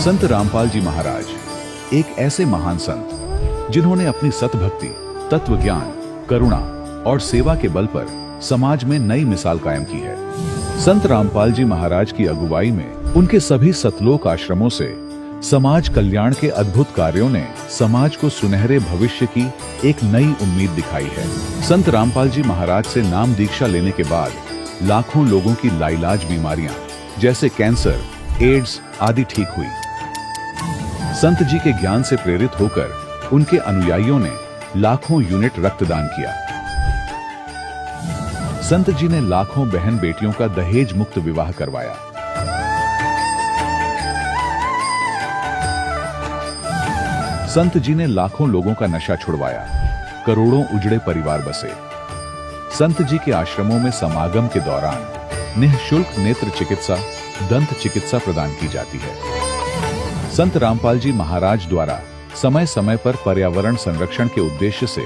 संत रामपाल जी महाराज एक ऐसे महान संत जिन्होंने अपनी सतभक्ति, तत्व ज्ञान, करुणा और सेवा के बल पर समाज में नई मिसाल कायम की है। संत रामपाल जी महाराज की अगुवाई में उनके सभी सतलोक आश्रमों से समाज कल्याण के अद्भुत कार्यों ने समाज को सुनहरे भविष्य की एक नई उम्मीद दिखाई है। संत रामपाल जी महाराज से नाम दीक्षा लेने के बाद लाखों लोगों की लाइलाज बीमारियां जैसे कैंसर, एड्स आदि ठीक हुई। संत जी के ज्ञान से प्रेरित होकर उनके अनुयायियों ने लाखों यूनिट रक्तदान किया। संत जी ने लाखों बहन बेटियों का दहेज मुक्त विवाह करवाया। संत जी ने लाखों लोगों का नशा छुड़वाया, करोड़ों उजड़े परिवार बसे। संत जी के आश्रमों में समागम के दौरान निःशुल्क नेत्र चिकित्सा, दंत चिकित्सा प्रदान की जाती है। संत रामपाल जी महाराज द्वारा समय समय पर पर्यावरण संरक्षण के उद्देश्य से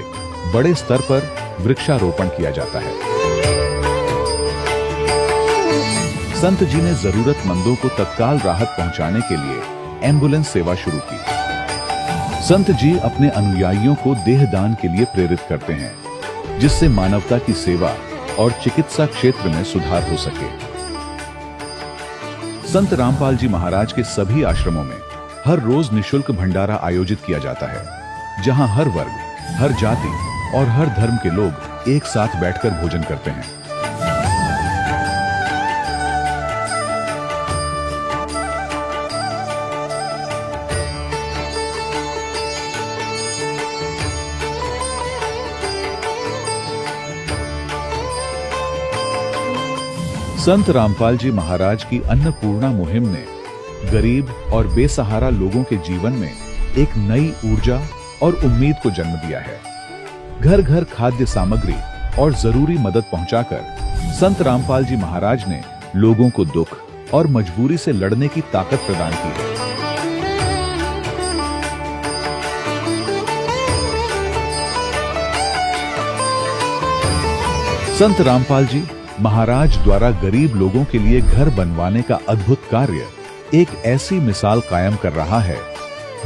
बड़े स्तर पर वृक्षारोपण किया जाता है। संत जी ने जरूरतमंदों को तत्काल राहत पहुंचाने के लिए एम्बुलेंस सेवा शुरू की। संत जी अपने अनुयायियों को देहदान के लिए प्रेरित करते हैं, जिससे मानवता की सेवा और चिकित्सा क्षेत्र में सुधार हो सके। संत रामपाल जी महाराज के सभी आश्रमों में हर रोज निःशुल्क भंडारा आयोजित किया जाता है, जहां हर वर्ग, हर जाति और हर धर्म के लोग एक साथ बैठकर भोजन करते हैं। संत रामपाल जी महाराज की अन्नपूर्णा मुहिम ने गरीब और बेसहारा लोगों के जीवन में एक नई ऊर्जा और उम्मीद को जन्म दिया है। घर घर खाद्य सामग्री और जरूरी मदद पहुंचाकर संत रामपाल जी महाराज ने लोगों को दुख और मजबूरी से लड़ने की ताकत प्रदान की है। संत रामपाल जी महाराज द्वारा गरीब लोगों के लिए घर बनवाने का अद्भुत कार्य एक ऐसी मिसाल कायम कर रहा है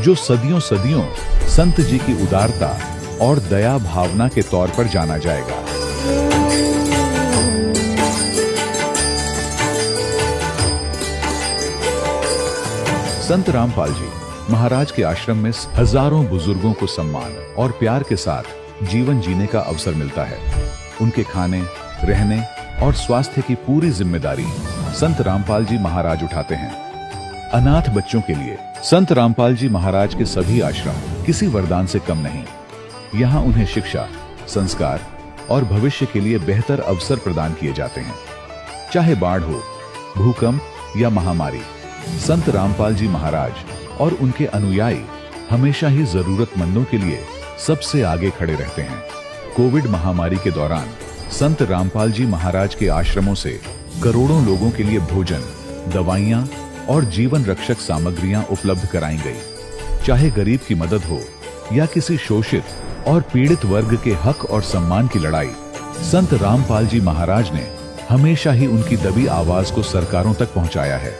जो सदियों सदियों संत जी की उदारता और दया भावना के तौर पर जाना जाएगा। संत रामपाल जी महाराज के आश्रम में हजारों बुजुर्गों को सम्मान और प्यार के साथ जीवन जीने का अवसर मिलता है। उनके खाने, रहने और स्वास्थ्य की पूरी जिम्मेदारी संत रामपाल जी महाराज उठाते हैं। अनाथ बच्चों के लिए संत रामपाल जी महाराज के सभी आश्रम किसी वरदान से कम नहीं। यहाँ उन्हें शिक्षा, संस्कार और भविष्य के लिए बेहतर अवसर प्रदान किए जाते हैं। चाहे बाढ़ हो, भूकंप या महामारी, संत रामपाल जी महाराज और उनके अनुयायी हमेशा ही जरूरतमंदों के लिए सबसे आगे खड़े रहते हैं। कोविड महामारी के दौरान संत रामपाल जी महाराज के आश्रमों से करोड़ों लोगों के लिए भोजन, दवाइयां और जीवन रक्षक सामग्रियां उपलब्ध कराई गई। चाहे गरीब की मदद हो या किसी शोषित और पीड़ित वर्ग के हक और सम्मान की लड़ाई, संत रामपाल जी महाराज ने हमेशा ही उनकी दबी आवाज को सरकारों तक पहुंचाया है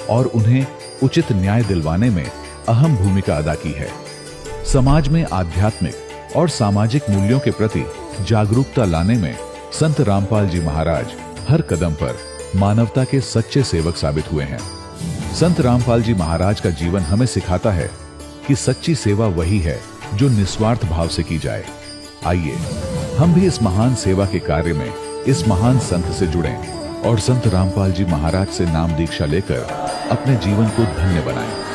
और उन्हें उचित न्याय दिलवाने में अहम भूमिका अदा की है। समाज में आध्यात्मिक और सामाजिक मूल्यों के प्रति जागरूकता लाने में संत रामपाल जी महाराज हर कदम पर मानवता के सच्चे सेवक साबित हुए हैं। संत रामपाल जी महाराज का जीवन हमें सिखाता है कि सच्ची सेवा वही है जो निस्वार्थ भाव से की जाए। आइए हम भी इस महान सेवा के कार्य में इस महान संत से जुड़ें और संत रामपाल जी महाराज से नाम दीक्षा लेकर अपने जीवन को धन्य बनाएं।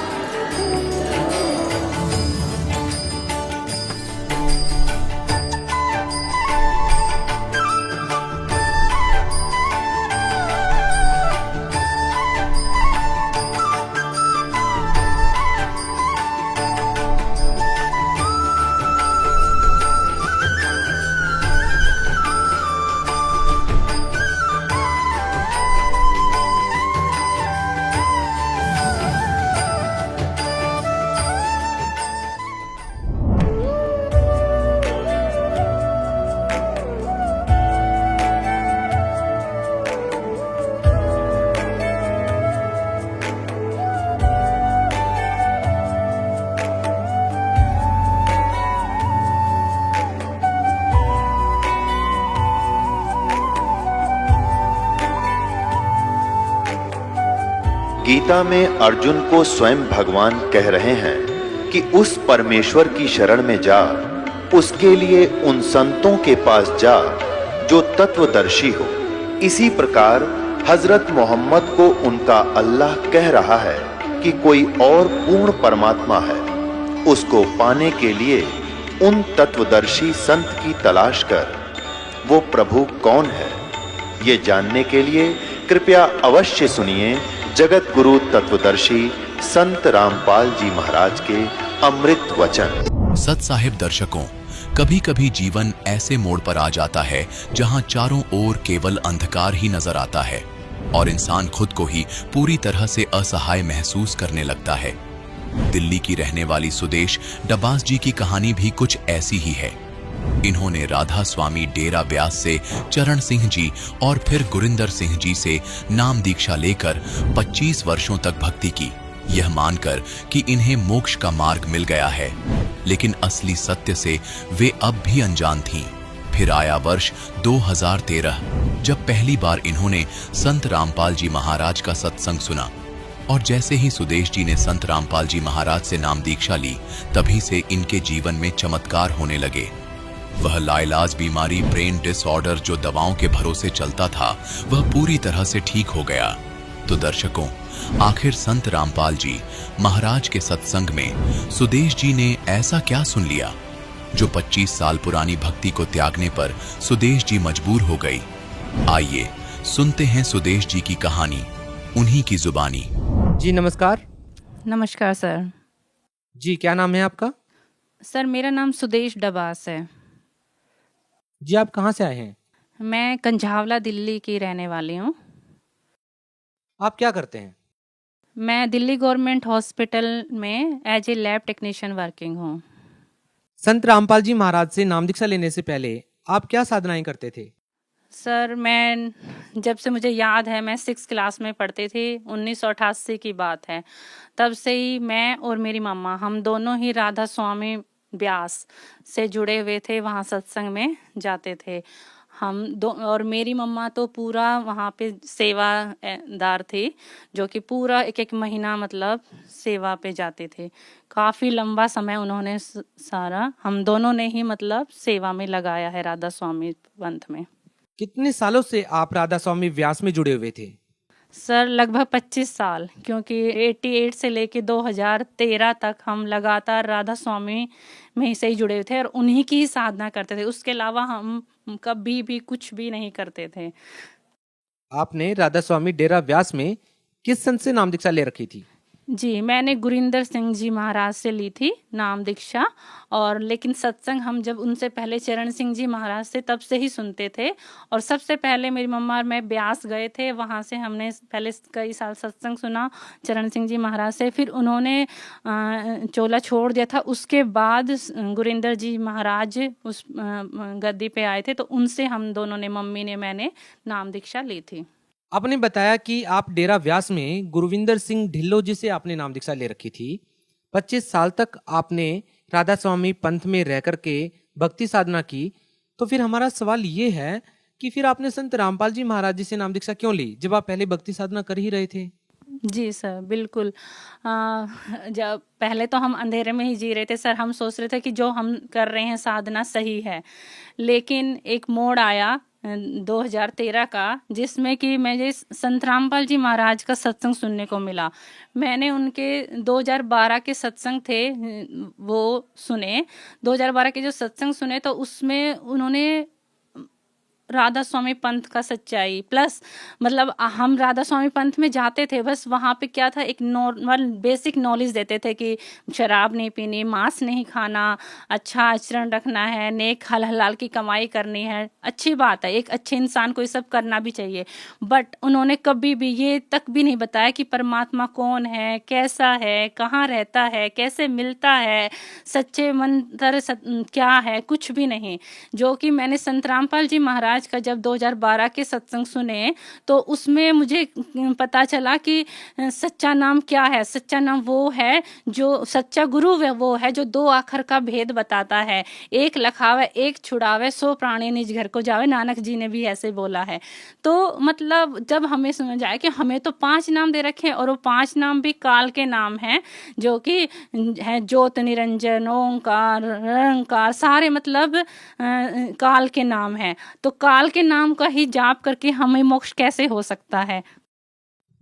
गीता में अर्जुन को स्वयं भगवान कह रहे हैं कि उस परमेश्वर की शरण में जा, उसके लिए उन संतों के पास जा जो तत्वदर्शी हो। इसी प्रकार हजरत मोहम्मद को उनका अल्लाह कह रहा है कि कोई और पूर्ण परमात्मा है। उसको पाने के लिए उन तत्वदर्शी संत की तलाश कर। वो प्रभु कौन है, ये जानने के लिए कृपया अवश्य सुनिए जगत गुरु तत्वदर्शी संत रामपाल जी महाराज के अमृत वचन। सत साहिब दर्शकों, कभी कभी जीवन ऐसे मोड़ पर आ जाता है जहां चारों ओर केवल अंधकार ही नजर आता है और इंसान खुद को ही पूरी तरह से असहाय महसूस करने लगता है। दिल्ली की रहने वाली सुदेश डबास जी की कहानी भी कुछ ऐसी ही है। इन्होंने राधा स्वामी डेरा ब्यास से चरण सिंह जी और फिर गुरिंदर सिंह जी से नाम दीक्षा लेकर 25 वर्षों तक भक्ति की, यह मानकर कि इन्हें मोक्ष का मार्ग मिल गया है। लेकिन असली सत्य से वे अब भी अनजान थीं। फिर आया वर्ष 2013, जब पहली बार इन्होंने संत रामपाल जी महाराज का सत्संग सुना और जैसे ही सुदेश जी ने संत रामपाल जी महाराज से नाम दीक्षा ली, तभी से इनके जीवन में चमत्कार होने लगे। वह लाइलाज बीमारी, ब्रेन डिसऑर्डर जो दवाओं के भरोसे चलता था, वह पूरी तरह से ठीक हो गया। तो दर्शकों, आखिर संत रामपाल जी महाराज के सत्संग में सुदेश जी ने ऐसा क्या सुन लिया जो 25 साल पुरानी भक्ति को त्यागने पर सुदेश जी मजबूर हो गई। आइए सुनते हैं सुदेश जी की कहानी, उन्हीं की जुबानी। जी नमस्कार। नमस्कार सर। जी क्या नाम है आपका? सर मेरा नाम सुदेश डबास है। जी आप कहाँ से आए हैं? मैं कंझावला दिल्ली की रहने वाली हूँ। आप क्या करते हैं? मैं दिल्ली गवर्नमेंट हॉस्पिटल में as a lab technician working हूँ। संत रामपाल जी महाराज से नाम दीक्षा लेने से पहले आप क्या साधनाएं करते थे? सर मैं जब से मुझे याद है, मैं 6 क्लास में पढ़ती थी, 1988 की बात है। तब से ही मैं और मेरी मम्मा, हम दोनों ही राधा स्वामी ब्यास से जुड़े हुए थे, वहाँ सत्संग में जाते थे हम दो। और मेरी मम्मा तो पूरा वहाँ पे सेवादार थी, जो कि पूरा एक एक महीना मतलब सेवा पे जाते थे। काफ़ी लंबा समय उन्होंने सारा हम दोनों ने ही मतलब सेवा में लगाया है राधा स्वामी पंथ में। कितने सालों से आप राधा स्वामी व्यास में जुड़े हुए थे? सर लगभग 25 साल, क्योंकि 88 से लेके 2013 तक हम लगातार राधा स्वामी में से ही जुड़े हुए थे और उन्हीं की ही साधना करते थे। उसके अलावा हम कभी भी कुछ भी नहीं करते थे। आपने राधा स्वामी डेरा व्यास में किस संत से नाम दीक्षा ले रखी थी? जी मैंने गुरिंदर सिंह जी महाराज से ली थी नाम दीक्षा। और लेकिन सत्संग हम जब उनसे पहले चरण सिंह जी महाराज से तब से ही सुनते थे। और सबसे पहले मेरी मम्मा और मैं ब्यास गए थे, वहाँ से हमने पहले कई साल सत्संग सुना चरण सिंह जी महाराज से। फिर उन्होंने चोला छोड़ दिया था, उसके बाद गुरिंदर जी महाराज उस गद्दी पे आए थे, तो उनसे हम दोनों ने, मम्मी ने, मैंने नाम दीक्षा ली थी। आपने बताया कि आप डेरा व्यास में गुरविंदर सिंह ढिल्लो जी से आपने नाम दीक्षा ले रखी थी। 25 साल तक आपने राधा स्वामी पंथ में रह करके भक्ति साधना की। तो फिर हमारा सवाल ये है कि फिर आपने संत रामपाल जी महाराज जी से नाम दीक्षा क्यों ली, जब आप पहले भक्ति साधना कर ही रहे थे? जी सर बिल्कुल। जब पहले तो हम अंधेरे में ही जी रहे थे सर। हम सोच रहे थे कि जो हम कर रहे हैं साधना सही है, लेकिन एक मोड़ आया 2013 का, जिसमें कि मुझे संत रामपाल जी महाराज का सत्संग सुनने को मिला। मैंने उनके 2012 के सत्संग थे वो सुने। 2012 के जो सत्संग सुने तो उसमें उन्होंने राधा स्वामी पंथ का सच्चाई प्लस मतलब हम राधा स्वामी पंथ में जाते थे, बस वहाँ पे क्या था, एक नॉर्मल बेसिक नॉलेज देते थे कि शराब नहीं पीनी, मांस नहीं खाना, अच्छा आचरण रखना है, नेक हलाल की कमाई करनी है। अच्छी बात है, एक अच्छे इंसान को ये सब करना भी चाहिए। बट उन्होंने कभी भी ये तक भी नहीं बताया कि परमात्मा कौन है, कैसा है, कहाँ रहता है, कैसे मिलता है, सच्चे मंत्र क्या है, कुछ भी नहीं। जो कि मैंने संत रामपाल जी महाराज महाराज का जब 2012 के सत्संग सुने तो उसमें मुझे पता चला कि सच्चा नाम क्या है। सच्चा नाम वो है जो सच्चा गुरु है, वो है जो 2 आखर का भेद बताता है। एक लखावे एक छुड़ावे, 100 प्राणी निज घर को जावे, नानक जी ने भी ऐसे बोला है। तो मतलब जब हमें समझ आया कि हमें तो 5 नाम दे रखे हैं और वो 5 नाम भी काल के नाम हैं, जो कि है ज्योत, निरंजन, ओंकार, निरंकार, सारे मतलब काल के नाम हैं। तो काल के नाम का ही जाप करके हमें मोक्ष कैसे हो सकता है?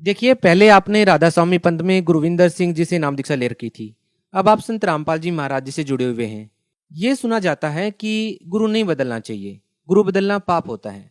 देखिए, पहले आपने राधा स्वामी पंथ में गुरविंदर सिंह जी से नाम दीक्षा ले रखी थी। अब आप संत रामपाल जी महाराज जी से जुड़े हुए हैं। ये सुना जाता है कि गुरु नहीं बदलना चाहिए, गुरु बदलना पाप होता है।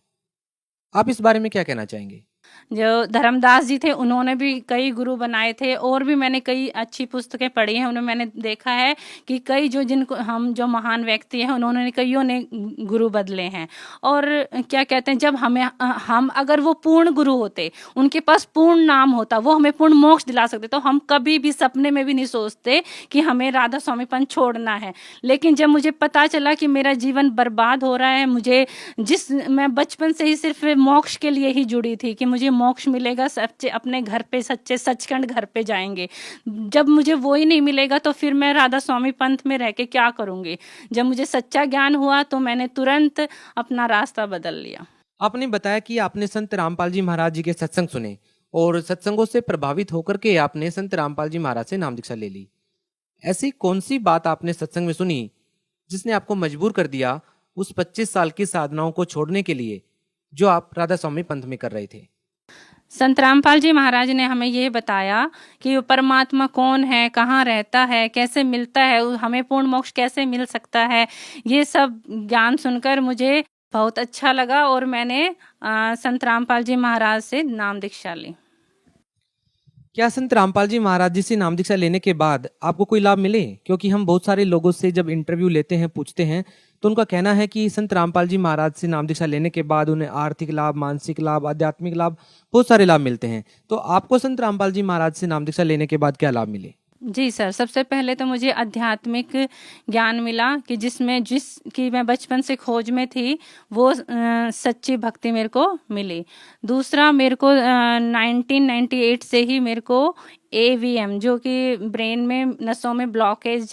आप इस बारे में क्या कहना चाहेंगे? जो धर्मदास जी थे उन्होंने भी कई गुरु बनाए थे, और भी मैंने कई अच्छी पुस्तकें पढ़ी हैं, उन्हें मैंने देखा है कि कई जो जिनको हम जो महान व्यक्ति हैं उन्होंने कईयों ने गुरु बदले हैं। और क्या कहते हैं, जब हम अगर वो पूर्ण गुरु होते, उनके पास पूर्ण नाम होता, वो हमें पूर्ण मोक्ष दिला सकते, तो हम कभी भी सपने में भी नहीं सोचते कि हमें राधा स्वामी पंथ छोड़ना है। लेकिन जब मुझे पता चला कि मेरा जीवन बर्बाद हो रहा है, मैं बचपन से ही सिर्फ मोक्ष के लिए ही जुड़ी थी कि मुझे मोक्ष मिलेगा, सच्चे अपने घर पे, सच्चे सचखंड घर पे जाएंगे। जब मुझे वो ही नहीं मिलेगा तो फिर मैं राधा स्वामी पंथ में रह के क्या करूंगी? जब मुझे सच्चा ज्ञान हुआ तो मैंने तुरंत अपना रास्ता बदल लिया। आपने बताया कि आपने संत रामपाल जी महाराज जी के सत्संग सुने और सत्संगों से प्रभावित होकर के आपने संत रामपाल जी महाराज से नाम दीक्षा ले ली। ऐसी कौन सी बात आपने सत्संग में सुनी जिसने आपको मजबूर कर दिया उस 25 साल की साधनाओं को छोड़ने के लिए जो आप राधा स्वामी पंथ में कर रहे थे? संत रामपाल जी महाराज ने हमें ये बताया कि वो परमात्मा कौन है, कहाँ रहता है, कैसे मिलता है, हमें पूर्ण मोक्ष कैसे मिल सकता है। ये सब ज्ञान सुनकर मुझे बहुत अच्छा लगा और मैंने संत रामपाल जी महाराज से नाम दीक्षा ली। क्या संत रामपाल जी महाराज जी से नाम दीक्षा लेने के बाद आपको कोई लाभ मिले? क्योंकि हम बहुत सारे लोगों से जब इंटरव्यू लेते हैं, पूछते हैं, तो उनका कहना है कि संत रामपाल जी महाराज से नाम दीक्षा लेने के बाद उन्हें आर्थिक लाभ, मानसिक लाभ, आध्यात्मिक लाभ, बहुत सारे लाभ मिलते हैं। तो आपको संत रामपाल जी महाराज से नाम दीक्षा लेने के बाद क्या लाभ मिले? जी सर, सबसे पहले तो मुझे आध्यात्मिक ज्ञान मिला कि जिसकी मैं बचपन से खोज में थी, वो सच्ची भक्ति मेरे को मिली। दूसरा, मेरे को 1998 से ही मेरे को AVM, जो कि ब्रेन में नसों में ब्लॉकेज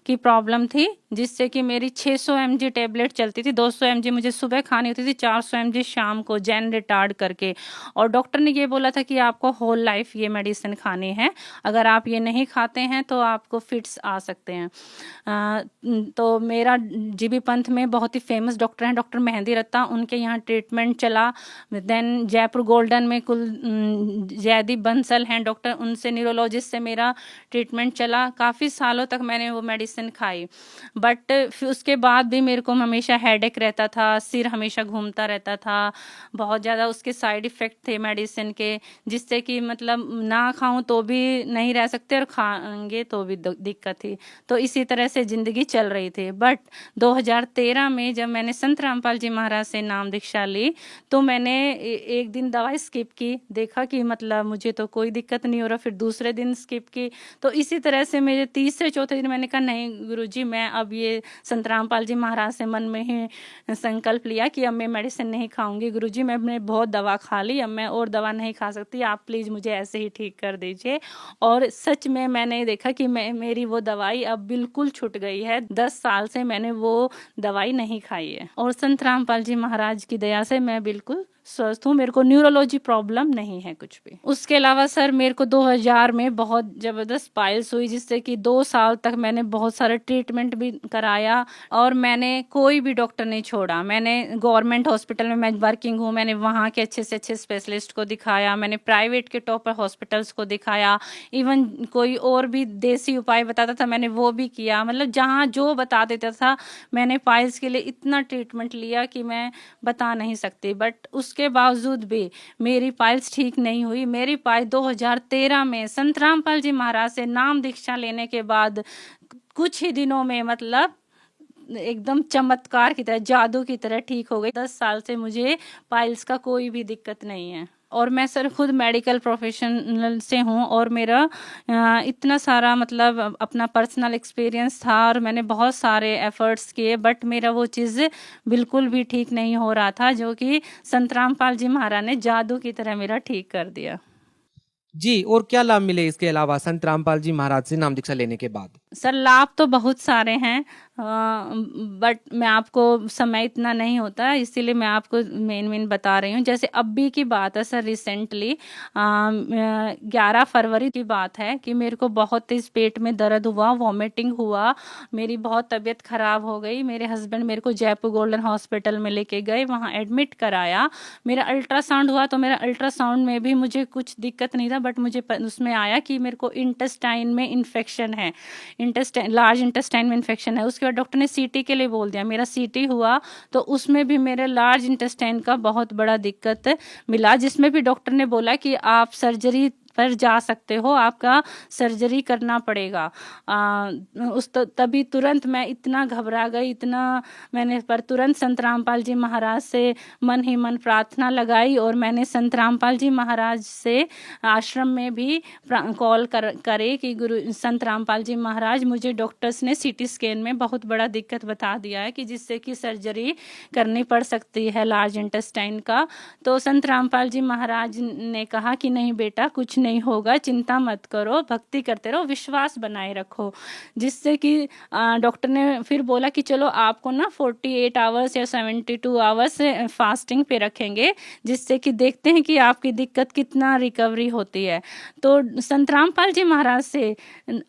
की प्रॉब्लम थी, जिससे कि मेरी 600 mg टेबलेट चलती थी। 200 mg मुझे सुबह खानी होती थी, 400 mg शाम को, जैन रिटार्ड करके। और डॉक्टर ने ये बोला था कि आपको होल लाइफ ये मेडिसिन खानी है, अगर आप ये नहीं खाते हैं तो आपको फिट्स आ सकते हैं। तो मेरा GB पंथ में बहुत ही फेमस डॉक्टर हैं, डॉक्टर मेहंदी रत्ता, उनके यहाँ ट्रीटमेंट चला। देन जयपुर गोल्डन में कुल जयदीप बंसल हैं डॉक्टर, उनसे न्यूरोलॉजिस्ट से मेरा ट्रीटमेंट चला। काफ़ी सालों तक मैंने वो मेडिसिन खाई, बट फिर उसके बाद भी मेरे को हमेशा हेडेक रहता था, सिर हमेशा घूमता रहता था, बहुत ज़्यादा उसके साइड इफ़ेक्ट थे मेडिसिन के, जिससे कि मतलब ना खाऊं तो भी नहीं रह सकते और खाएंगे तो भी दिक्कत थी। तो इसी तरह से ज़िंदगी चल रही थी। बट 2013 में जब मैंने संत रामपाल जी महाराज से नाम दीक्षा ली, तो मैंने एक दिन दवाई स्किप की, देखा कि मतलब मुझे तो कोई दिक्कत नहीं हो रहा, फिर दूसरे दिन स्किप की। तो इसी तरह से मेरे तीसरे चौथे दिन मैंने कहा नहीं गुरुजी, मैं अब ये संत रामपाल जी महाराज से मन में ही संकल्प लिया कि अब मैं मेडिसिन नहीं खाऊंगी। गुरुजी, मैंने बहुत दवा खा ली, अब मैं और दवा नहीं खा सकती, आप प्लीज़ मुझे ऐसे ही ठीक कर दीजिए। और सच में मैंने देखा कि मेरी वो दवाई अब बिल्कुल छूट गई है। 10 साल से मैंने वो दवाई नहीं खाई है और संत रामपाल जी महाराज की दया से मैं बिल्कुल स्वस्थ हूँ। मेरे को न्यूरोलॉजी प्रॉब्लम नहीं है कुछ भी। उसके अलावा सर, मेरे को 2000 में बहुत ज़बरदस्त पाइल्स हुई, जिससे कि 2 साल तक मैंने बहुत सारे ट्रीटमेंट भी कराया और मैंने कोई भी डॉक्टर नहीं छोड़ा। मैंने गवर्नमेंट हॉस्पिटल में मैं वर्किंग हूँ, मैंने वहाँ के अच्छे से अच्छे स्पेशलिस्ट को दिखाया, मैंने प्राइवेट के टॉप हॉस्पिटल्स को दिखाया, इवन कोई और भी देसी उपाय बताता था मैंने वो भी किया। मतलब जहाँ जो बता देता था, मैंने पाइल्स के लिए इतना ट्रीटमेंट लिया कि मैं बता नहीं सकती। बट उसके बावजूद भी मेरी पाइल्स ठीक नहीं हुई। मेरी पाइल्स 2013 में संत रामपाल जी महाराज से नाम दीक्षा लेने के बाद कुछ ही दिनों में मतलब एकदम चमत्कार की तरह, जादू की तरह ठीक हो गई। 10 साल से मुझे पाइल्स का कोई भी दिक्कत नहीं है और मैं सर खुद मेडिकल प्रोफेशनल से हूँ और मेरा इतना सारा मतलब अपना पर्सनल एक्सपीरियंस था और मैंने बहुत सारे एफर्ट्स किए, बट मेरा वो चीज़ बिल्कुल भी ठीक नहीं हो रहा था, जो कि संत रामपाल जी महाराज ने जादू की तरह मेरा ठीक कर दिया। जी, और क्या लाभ मिले इसके अलावा संत रामपाल जी महाराज से नाम दीक्षा लेने के बाद? सर लाभ तो बहुत सारे हैं, बट मैं आपको समय इतना नहीं होता, इसीलिए मैं आपको मेन बता रही हूँ। जैसे अभी की बात है सर, रिसेंटली 11 फरवरी की बात है कि मेरे को बहुत तेज पेट में दर्द हुआ, वॉमिटिंग हुआ, मेरी बहुत तबीयत खराब हो गई। मेरे हस्बैंड मेरे को जयपुर गोल्डन हॉस्पिटल में लेके गए, वहाँ एडमिट कराया। मेरा अल्ट्रासाउंड हुआ तो मेरा अल्ट्रासाउंड में भी मुझे कुछ दिक्कत नहीं था, बट मुझे उसमें आया कि मेरे को इंटेस्टाइन में इन्फेक्शन है, लार्ज इंटेस्टाइन में इन्फेक्शन है। उसके बाद डॉक्टर ने सीटी के लिए बोल दिया, मेरा सीटी हुआ तो उसमें भी मेरे लार्ज इंटेस्टाइन का बहुत बड़ा दिक्कत मिला, जिसमें भी डॉक्टर ने बोला कि आप सर्जरी पर जा सकते हो, आपका सर्जरी करना पड़ेगा। तभी तुरंत मैं इतना घबरा गई, इतना मैंने पर तुरंत संत रामपाल जी महाराज से मन ही मन प्रार्थना लगाई और मैंने संत रामपाल जी महाराज से आश्रम में भी कॉल करे कि गुरु संत रामपाल जी महाराज, मुझे डॉक्टर्स ने सीटी स्कैन में बहुत बड़ा दिक्कत बता दिया है कि जिससे कि सर्जरी करनी पड़ सकती है लार्ज इंटेस्टाइन का। तो संत रामपाल जी महाराज ने कहा कि नहीं बेटा, कुछ नहीं होगा, चिंता मत करो, भक्ति करते रहो, विश्वास बनाए रखो। जिससे कि डॉक्टर ने फिर बोला कि चलो आपको ना 48 आवर्स या 72 आवर्स फास्टिंग पे रखेंगे, जिससे कि देखते हैं कि आपकी दिक्कत कितना रिकवरी होती है। तो संत रामपाल जी महाराज से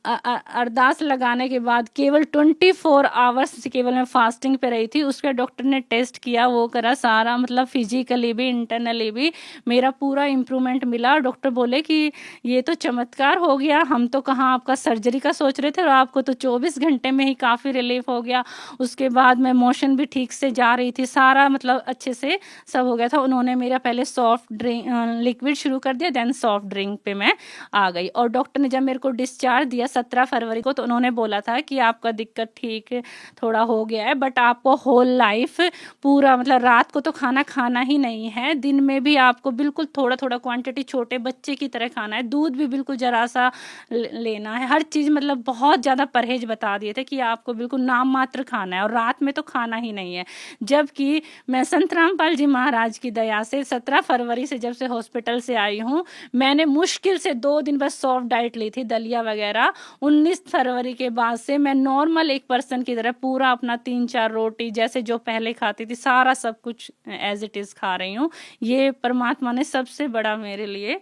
अरदास लगाने के बाद केवल 24 आवर्स केवल मैं फास्टिंग पे रही थी। उसके डॉक्टर ने टेस्ट किया, वो करा, सारा मतलब फिजिकली भी इंटरनली भी मेरा पूरा इम्प्रूवमेंट मिला। डॉक्टर बोले कि ये तो चमत्कार हो गया, हम तो कहाँ आपका सर्जरी का सोच रहे थे और आपको तो 24 घंटे में ही काफ़ी रिलीफ हो गया। उसके बाद मैं मोशन भी ठीक से जा रही थी, सारा मतलब अच्छे से सब हो गया था। उन्होंने मेरा पहले सॉफ्ट ड्रिंक लिक्विड शुरू कर दिया, देन सॉफ्ट ड्रिंक पे मैं आ गई। और डॉक्टर ने जब मेरे को डिस्चार्ज दिया 17 फरवरी को, तो उन्होंने बोला था कि आपका दिक्कत ठीक थोड़ा हो गया है, बट आपको होल लाइफ पूरा मतलब रात को तो खाना खाना ही नहीं है, दिन में भी आपको बिल्कुल थोड़ा थोड़ा क्वांटिटी छोटे बच्चे की तरह खाना है, दूध भी बिल्कुल जरा सा लेना है, हर चीज़ मतलब बहुत ज़्यादा परहेज बता दिए थे कि आपको बिल्कुल नाम मात्र खाना है और रात में तो खाना ही नहीं है। जबकि मैं संत रामपाल जी महाराज की दया से 17 फरवरी से जब से हॉस्पिटल से आई हूँ, मैंने मुश्किल से 2 दिन बस सॉफ्ट डाइट ली थी, दलिया वगैरह। 19 फरवरी के बाद से मैं नॉर्मल एक पर्सन की तरह पूरा अपना 3-4 रोटी जैसे जो पहले खाती थी, सारा सब कुछ एज इट इज़ खा रही हूँ। ये परमात्मा ने सबसे बड़ा मेरे लिए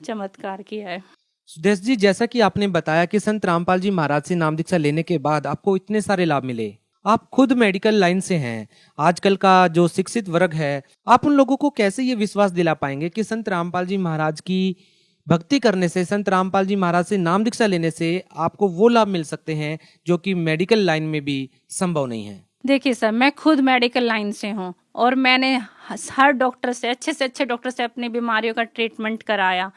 चमत्कार किया है। सुदेश जी, जैसा कि आपने बताया कि संत रामपाल जी महाराज से नाम दीक्षा लेने के बाद आपको इतने सारे लाभ मिले, आप खुद मेडिकल लाइन से हैं, आजकल का जो शिक्षित वर्ग है, आप उन लोगों को कैसे ये विश्वास दिला पाएंगे कि संत रामपाल जी महाराज की भक्ति करने से, संत रामपाल जी महाराज से नाम दीक्षा लेने से आपको वो लाभ मिल सकते हैं जो कि मेडिकल लाइन में भी संभव नहीं है? देखिए सर, मैं खुद मेडिकल लाइन से हूँ और मैंने हर डॉक्टर से अच्छे डॉक्टर से अपनी बीमारियों का ट्रीटमेंट कराया,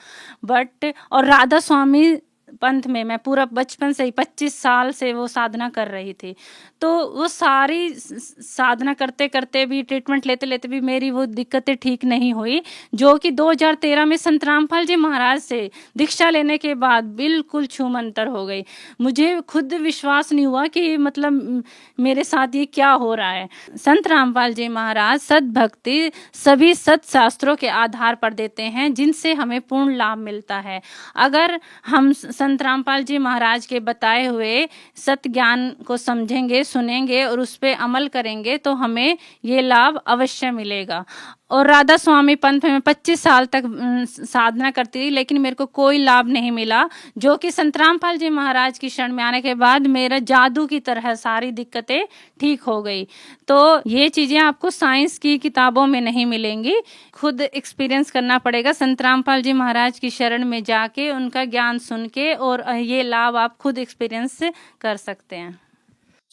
बट और राधा स्वामी पंथ में मैं पूरा बचपन से ही 25 साल से वो साधना कर रही थी। तो वो सारी साधना करते करते भी, ट्रीटमेंट लेते लेते भी मेरी वो दिक्कतें ठीक नहीं हुई, जो कि 2013 में संत रामपाल जी महाराज से दीक्षा लेने के बाद बिल्कुल छूमंतर हो गई। मुझे खुद विश्वास नहीं हुआ कि मतलब मेरे साथ ये क्या हो रहा है। संत रामपाल जी महाराज सद्भक्ति सभी सत्शास्त्रों के आधार पर देते हैं, जिनसे हमें पूर्ण लाभ मिलता है। अगर हम संत रामपाल जी महाराज के बताए हुए सत्य ज्ञान को समझेंगे, सुनेंगे और उस पर अमल करेंगे तो हमें ये लाभ अवश्य मिलेगा। और राधा स्वामी पंथ में 25 साल तक साधना करती रही, लेकिन मेरे को कोई लाभ नहीं मिला, जो कि संत रामपाल जी महाराज की शरण में आने के बाद मेरा जादू की तरह सारी दिक्कतें ठीक हो गई। तो ये चीज़ें आपको साइंस की किताबों में नहीं मिलेंगी, खुद एक्सपीरियंस करना पड़ेगा संत रामपाल जी महाराज की शरण में जाके, उनका ज्ञान सुन के, और ये लाभ आप खुद एक्सपीरियंस कर सकते हैं।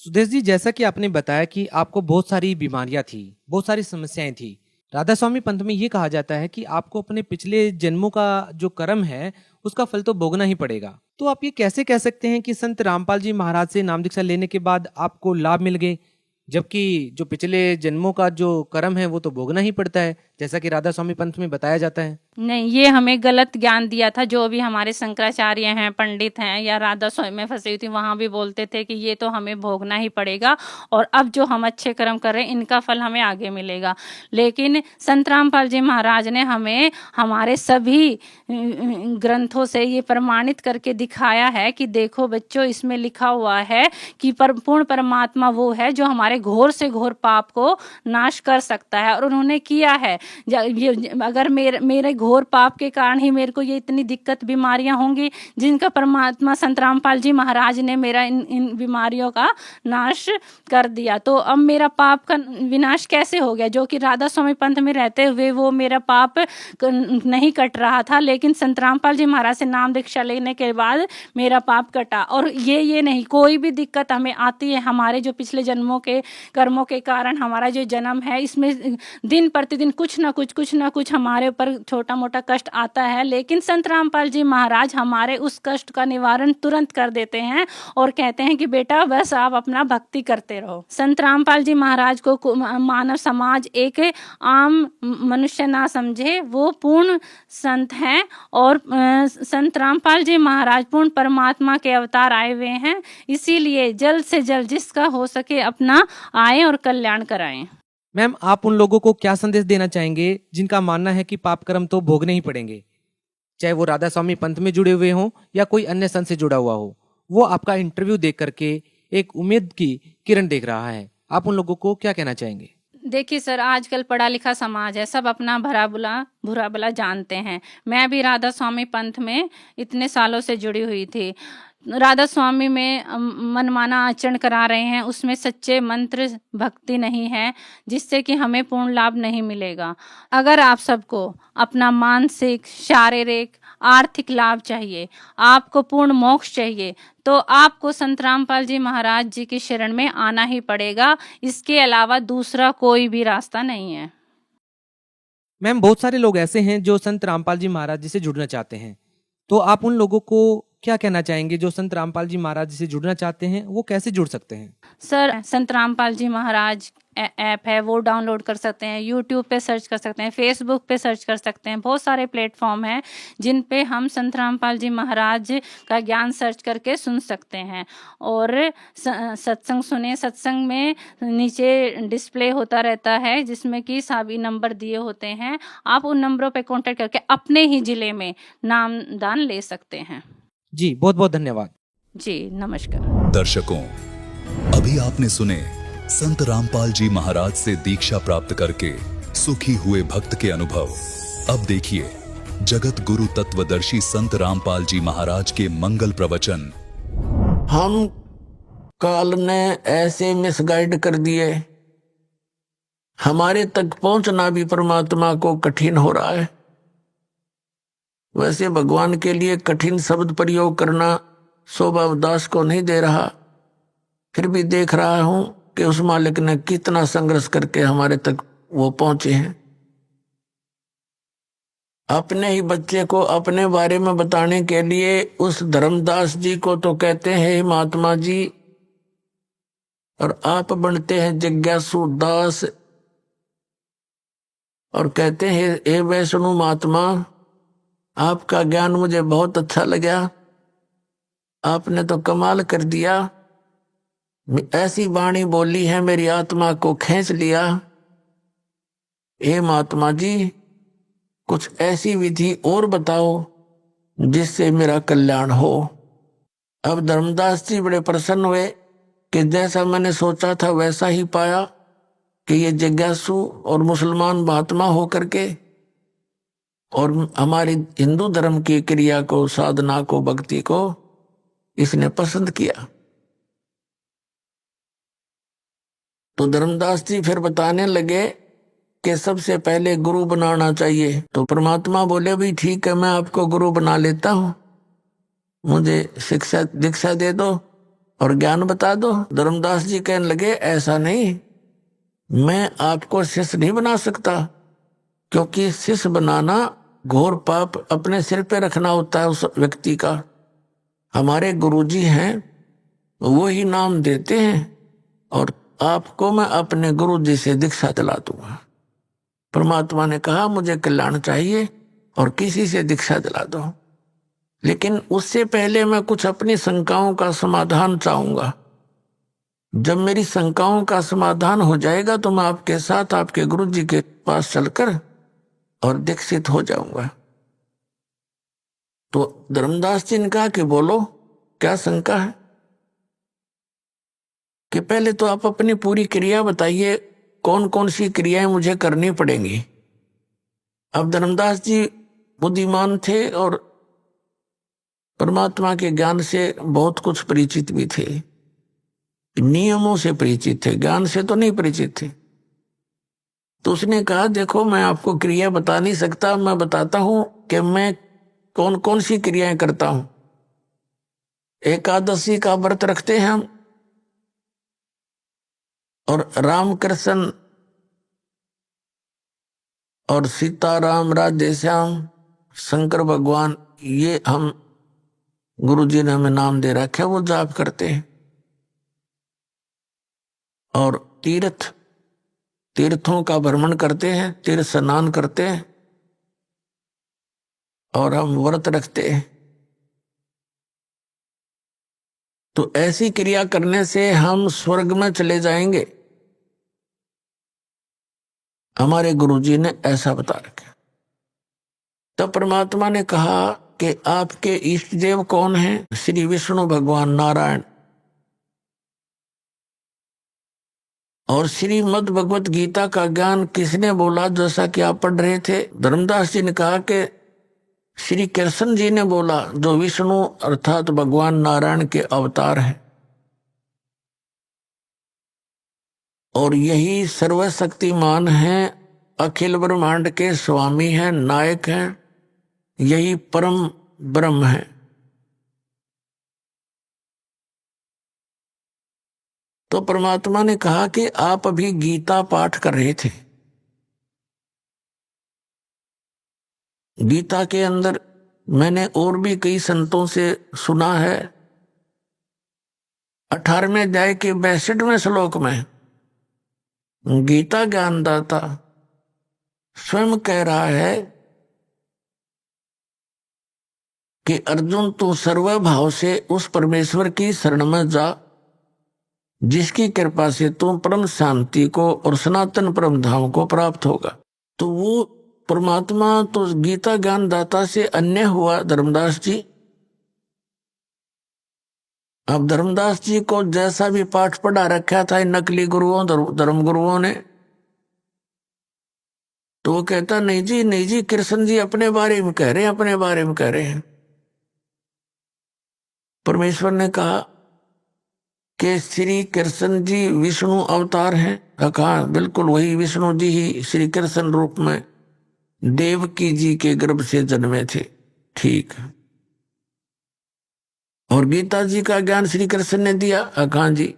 सुदेश जी, जैसा कि आपने बताया कि आपको बहुत सारी बीमारियां थी, बहुत सारी समस्याएं थी, राधा स्वामी पंथ में ये कहा जाता है कि आपको अपने पिछले जन्मों का जो कर्म है उसका फल तो भोगना ही पड़ेगा। तो आप ये कैसे कह सकते हैं कि संत रामपाल जी महाराज से नाम दीक्षा लेने के बाद आपको लाभ मिल गए, जबकि जो पिछले जन्मों का जो कर्म है वो तो भोगना ही पड़ता है? जैसा कि राधा स्वामी पंथ में बताया जाता है? नहीं, ये हमें गलत ज्ञान दिया था। जो भी हमारे शंकराचार्य हैं, पंडित हैं या राधा स्वामी में फंसी हुई थी, वहाँ भी बोलते थे कि ये तो हमें भोगना ही पड़ेगा और अब जो हम अच्छे कर्म कर रहे हैं इनका फल हमें आगे मिलेगा। लेकिन संत रामपाल जी महाराज ने हमें हमारे सभी ग्रंथों से ये प्रमाणित करके दिखाया है कि देखो बच्चों, इसमें लिखा हुआ है कि पूर्ण परमात्मा वो है जो हमारे घोर से घोर पाप को नाश कर सकता है, और उन्होंने किया है। अगर मेरे घोर पाप के कारण ही मेरे को ये इतनी दिक्कत बीमारियां होंगी, जिनका परमात्मा संत रामपाल जी महाराज ने मेरा इन बीमारियों का नाश कर दिया, तो अब मेरा पाप का विनाश कैसे हो गया? जो कि राधा स्वामी पंथ में रहते हुए वो मेरा पाप नहीं कट रहा था, लेकिन संत रामपाल जी महाराज से नाम दीक्षा लेने के बाद मेरा पाप कटा। और ये नहीं, कोई भी दिक्कत हमें आती है हमारे जो पिछले जन्मों के कर्मों के कारण हमारा जो जन्म है, इसमें दिन प्रतिदिन कुछ ना कुछ हमारे ऊपर छोटा मोटा कष्ट आता है, लेकिन संत रामपाल जी महाराज हमारे उस कष्ट का निवारण तुरंत कर देते हैं और कहते हैं कि बेटा बस आप अपना भक्ति करते रहो। संत रामपाल जी महाराज को मानव समाज एक आम मनुष्य ना समझे, वो पूर्ण संत हैं और संत रामपाल जी महाराज पूर्ण परमात्मा के अवतार आए हुए हैं। इसीलिए जल्द से जल्द जिसका हो सके अपना आए और कल्याण कराएं। मैम, आप उन लोगों को क्या संदेश देना चाहेंगे जिनका मानना है कि पाप कर्म तो भोगने ही पड़ेंगे, चाहे वो राधा स्वामी पंथ में जुड़े हुए हों या कोई अन्य संत से जुड़ा हुआ हो? वो आपका इंटरव्यू देख करके एक उम्मीद की किरण देख रहा है, आप उन लोगों को क्या कहना चाहेंगे? देखिए सर, आजकल पढ़ा लिखा समाज है, सब अपना भला बुरा जानते हैं। मैं भी राधा स्वामी पंथ में इतने सालों से जुड़ी हुई थी। राधा स्वामी में मनमाना आचरण करा रहे हैं, उसमें सच्चे मंत्र भक्ति नहीं है, जिससे कि हमें पूर्ण लाभ नहीं मिलेगा। अगर आप सबको अपना मानसिक, शारीरिक, आर्थिक लाभ चाहिए, आपको पूर्ण मोक्ष चाहिए, तो आपको संत रामपाल जी महाराज जी की शरण में आना ही पड़ेगा। इसके अलावा दूसरा कोई भी रास्ता नहीं है। मैम, बहुत सारे लोग ऐसे हैं जो संत रामपाल जी महाराज जी से जुड़ना चाहते हैं, तो आप उन लोगों को क्या कहना चाहेंगे जो संत रामपाल जी महाराज जी से जुड़ना चाहते हैं? वो कैसे जुड़ सकते हैं? सर, संत रामपाल जी महाराज ऐप है, वो डाउनलोड कर सकते हैं, यूट्यूब पे सर्च कर सकते हैं, फेसबुक पे सर्च कर सकते हैं। बहुत सारे प्लेटफॉर्म हैं जिन पे हम संत रामपाल जी महाराज का ज्ञान सर्च करके सुन सकते हैं और सत्संग सुने। सत्संग में नीचे डिस्प्ले होता रहता है जिसमें कि सभी नंबर दिए होते हैं, आप उन नंबरों पे कांटेक्ट करके अपने ही जिले में नाम दान ले सकते हैं। जी, बहुत बहुत धन्यवाद। जी, नमस्कार। दर्शकों, अभी आपने सुने संत रामपाल जी महाराज से दीक्षा प्राप्त करके सुखी हुए भक्त के अनुभव। अब देखिए जगत गुरु तत्वदर्शी संत रामपाल जी महाराज के मंगल प्रवचन। हम काल ने ऐसे मिसगाइड कर दिए, हमारे तक पहुंचना भी परमात्मा को कठिन हो रहा है। वैसे भगवान के लिए कठिन शब्द प्रयोग करना शोभा दास को नहीं दे रहा, फिर भी देख रहा हूं कि उस मालिक ने कितना संघर्ष करके हमारे तक वो पहुंचे हैं। अपने ही बच्चे को अपने बारे में बताने के लिए उस धर्मदास जी को तो कहते हैं महात्मा जी, और आप बनते हैं जिज्ञासु दास और कहते हैं हे वैष्णु महात्मा, आपका ज्ञान मुझे बहुत अच्छा लगा, आपने तो कमाल कर दिया, ऐसी वाणी बोली है मेरी आत्मा को खींच लिया। हे महात्मा जी, कुछ ऐसी विधि और बताओ जिससे मेरा कल्याण हो। अब धर्मदास जी बड़े प्रसन्न हुए कि जैसा मैंने सोचा था वैसा ही पाया कि ये जिज्ञासु और मुसलमान महात्मा हो करके और हमारी हिंदू धर्म की क्रिया को, साधना को, भक्ति को इसने पसंद किया। तो धर्मदास जी फिर बताने लगे कि सबसे पहले गुरु बनाना चाहिए। तो परमात्मा बोले भी ठीक है, मैं आपको गुरु बना लेता हूं, मुझे शिक्षा दीक्षा दे दो और ज्ञान बता दो। धर्मदास जी कहने लगे ऐसा नहीं, मैं आपको शिष्य नहीं बना सकता, क्योंकि शिष्य बनाना घोर पाप अपने सिर पे रखना होता है उस व्यक्ति का। हमारे गुरुजी हैं, वो ही नाम देते हैं और आपको मैं अपने गुरुजी से दीक्षा दिला दूंगा। परमात्मा ने कहा मुझे कल्याण चाहिए और किसी से दीक्षा दिला दो, लेकिन उससे पहले मैं कुछ अपनी शंकाओं का समाधान चाहूंगा। जब मेरी शंकाओं का समाधान हो जाएगा तो मैं आपके साथ आपके गुरु जी के पास चलकर और दीक्षित हो जाऊंगा। तो धर्मदास जी ने कहा कि बोलो क्या शंका है, कि पहले तो आप अपनी पूरी क्रिया बताइए, कौन कौन सी क्रियाएं मुझे करनी पड़ेंगी। अब धर्मदास जी बुद्धिमान थे और परमात्मा के ज्ञान से बहुत कुछ परिचित भी थे, नियमों से परिचित थे, ज्ञान से तो नहीं परिचित थे। तो उसने कहा देखो मैं आपको क्रिया बता नहीं सकता, मैं बताता हूं कि मैं कौन कौन सी क्रियाएं करता हूं। एकादशी का व्रत रखते हैं हम, और रामकृष्ण और सीताराम राधे श्याम शंकर भगवान, ये हम गुरु जी ने हमें नाम दे रखा है, वो जाप करते हैं। और तीर्थों का भ्रमण करते हैं, तीर्थ स्नान करते हैं, और हम व्रत रखते हैं। तो ऐसी क्रिया करने से हम स्वर्ग में चले जाएंगे, हमारे गुरुजी ने ऐसा बता रखा। तब परमात्मा ने कहा कि आपके इष्ट देव कौन हैं? श्री विष्णु भगवान नारायण। और श्रीमद् भगवत गीता का ज्ञान किसने बोला, जैसा कि आप पढ़ रहे थे? धर्मदास जी ने कहा कि श्री कृष्ण जी ने बोला, जो विष्णु अर्थात भगवान नारायण के अवतार हैं। और यही सर्वशक्तिमान हैं, अखिल ब्रह्मांड के स्वामी हैं, नायक हैं, यही परम ब्रह्म है। तो परमात्मा ने कहा कि आप अभी गीता पाठ कर रहे थे। गीता के अंदर मैंने और भी कई संतों से सुना है, 18वें अध्याय के 62वें श्लोक में गीता ज्ञानदाता स्वयं कह रहा है कि अर्जुन तू सर्वभाव से उस परमेश्वर की शरण में जा, जिसकी कृपा से तू परम शांति को और सनातन परम धाम को प्राप्त होगा। तो वो परमात्मा तो गीता ज्ञानदाता से अन्य हुआ धर्मदास जी। अब धर्मदास जी को जैसा भी पाठ पढ़ा रखा था नकली गुरुओं धर्म गुरुओं ने, तो वो कहता नहीं जी कृष्ण जी अपने बारे में कह रहे हैं, अपने बारे में कह रहे हैं। परमेश्वर ने कहा कि श्री कृष्ण जी विष्णु अवतार हैं। कहा बिल्कुल वही विष्णु जी ही श्री कृष्ण रूप में देवकी जी के गर्भ से जन्मे थे। ठीक। और गीता जी का ज्ञान श्री कृष्ण ने दिया। कहा जी।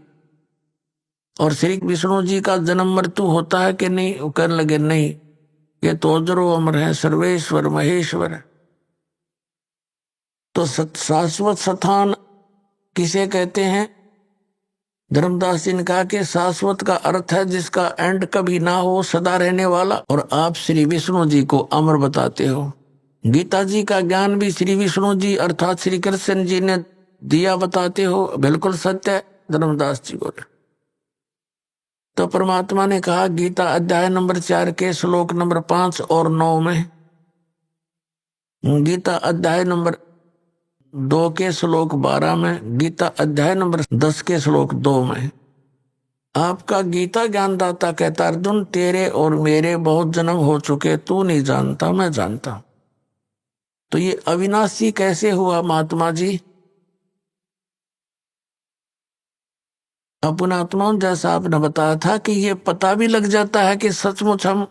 और श्री विष्णु जी का जन्म मृत्यु होता है कि नहीं? वो कहने लगे नहीं, ये तो अजरो अमर है, सर्वेश्वर महेश्वर। तो शाश्वत स्थान किसे कहते हैं? धर्मदास जी ने कहा कि शाश्वत का अर्थ है जिसका एंड कभी ना हो, सदा रहने वाला। और आप श्री विष्णु जी को अमर बताते हो। गीता जी का ज्ञान भी श्री विष्णु जी अर्थात श्री कृष्ण जी ने दिया बताते हो। बिल्कुल सत्य है, धर्मदास जी बोले। तो परमात्मा ने कहा गीता अध्याय नंबर 4 के श्लोक नंबर 5 और 9 में, गीता अध्याय नंबर 2 के श्लोक 12 में, गीता अध्याय नंबर 10 के श्लोक 2 में आपका गीता ज्ञानदाता कहता अर्जुन तेरे और मेरे बहुत जन्म हो चुके, तू नहीं जानता, मैं जानता हूं। तो ये अविनाशी कैसे हुआ महात्मा जी? अपना आत्मा जैसा आपने बताया था कि ये पता भी लग जाता है कि सचमुच हम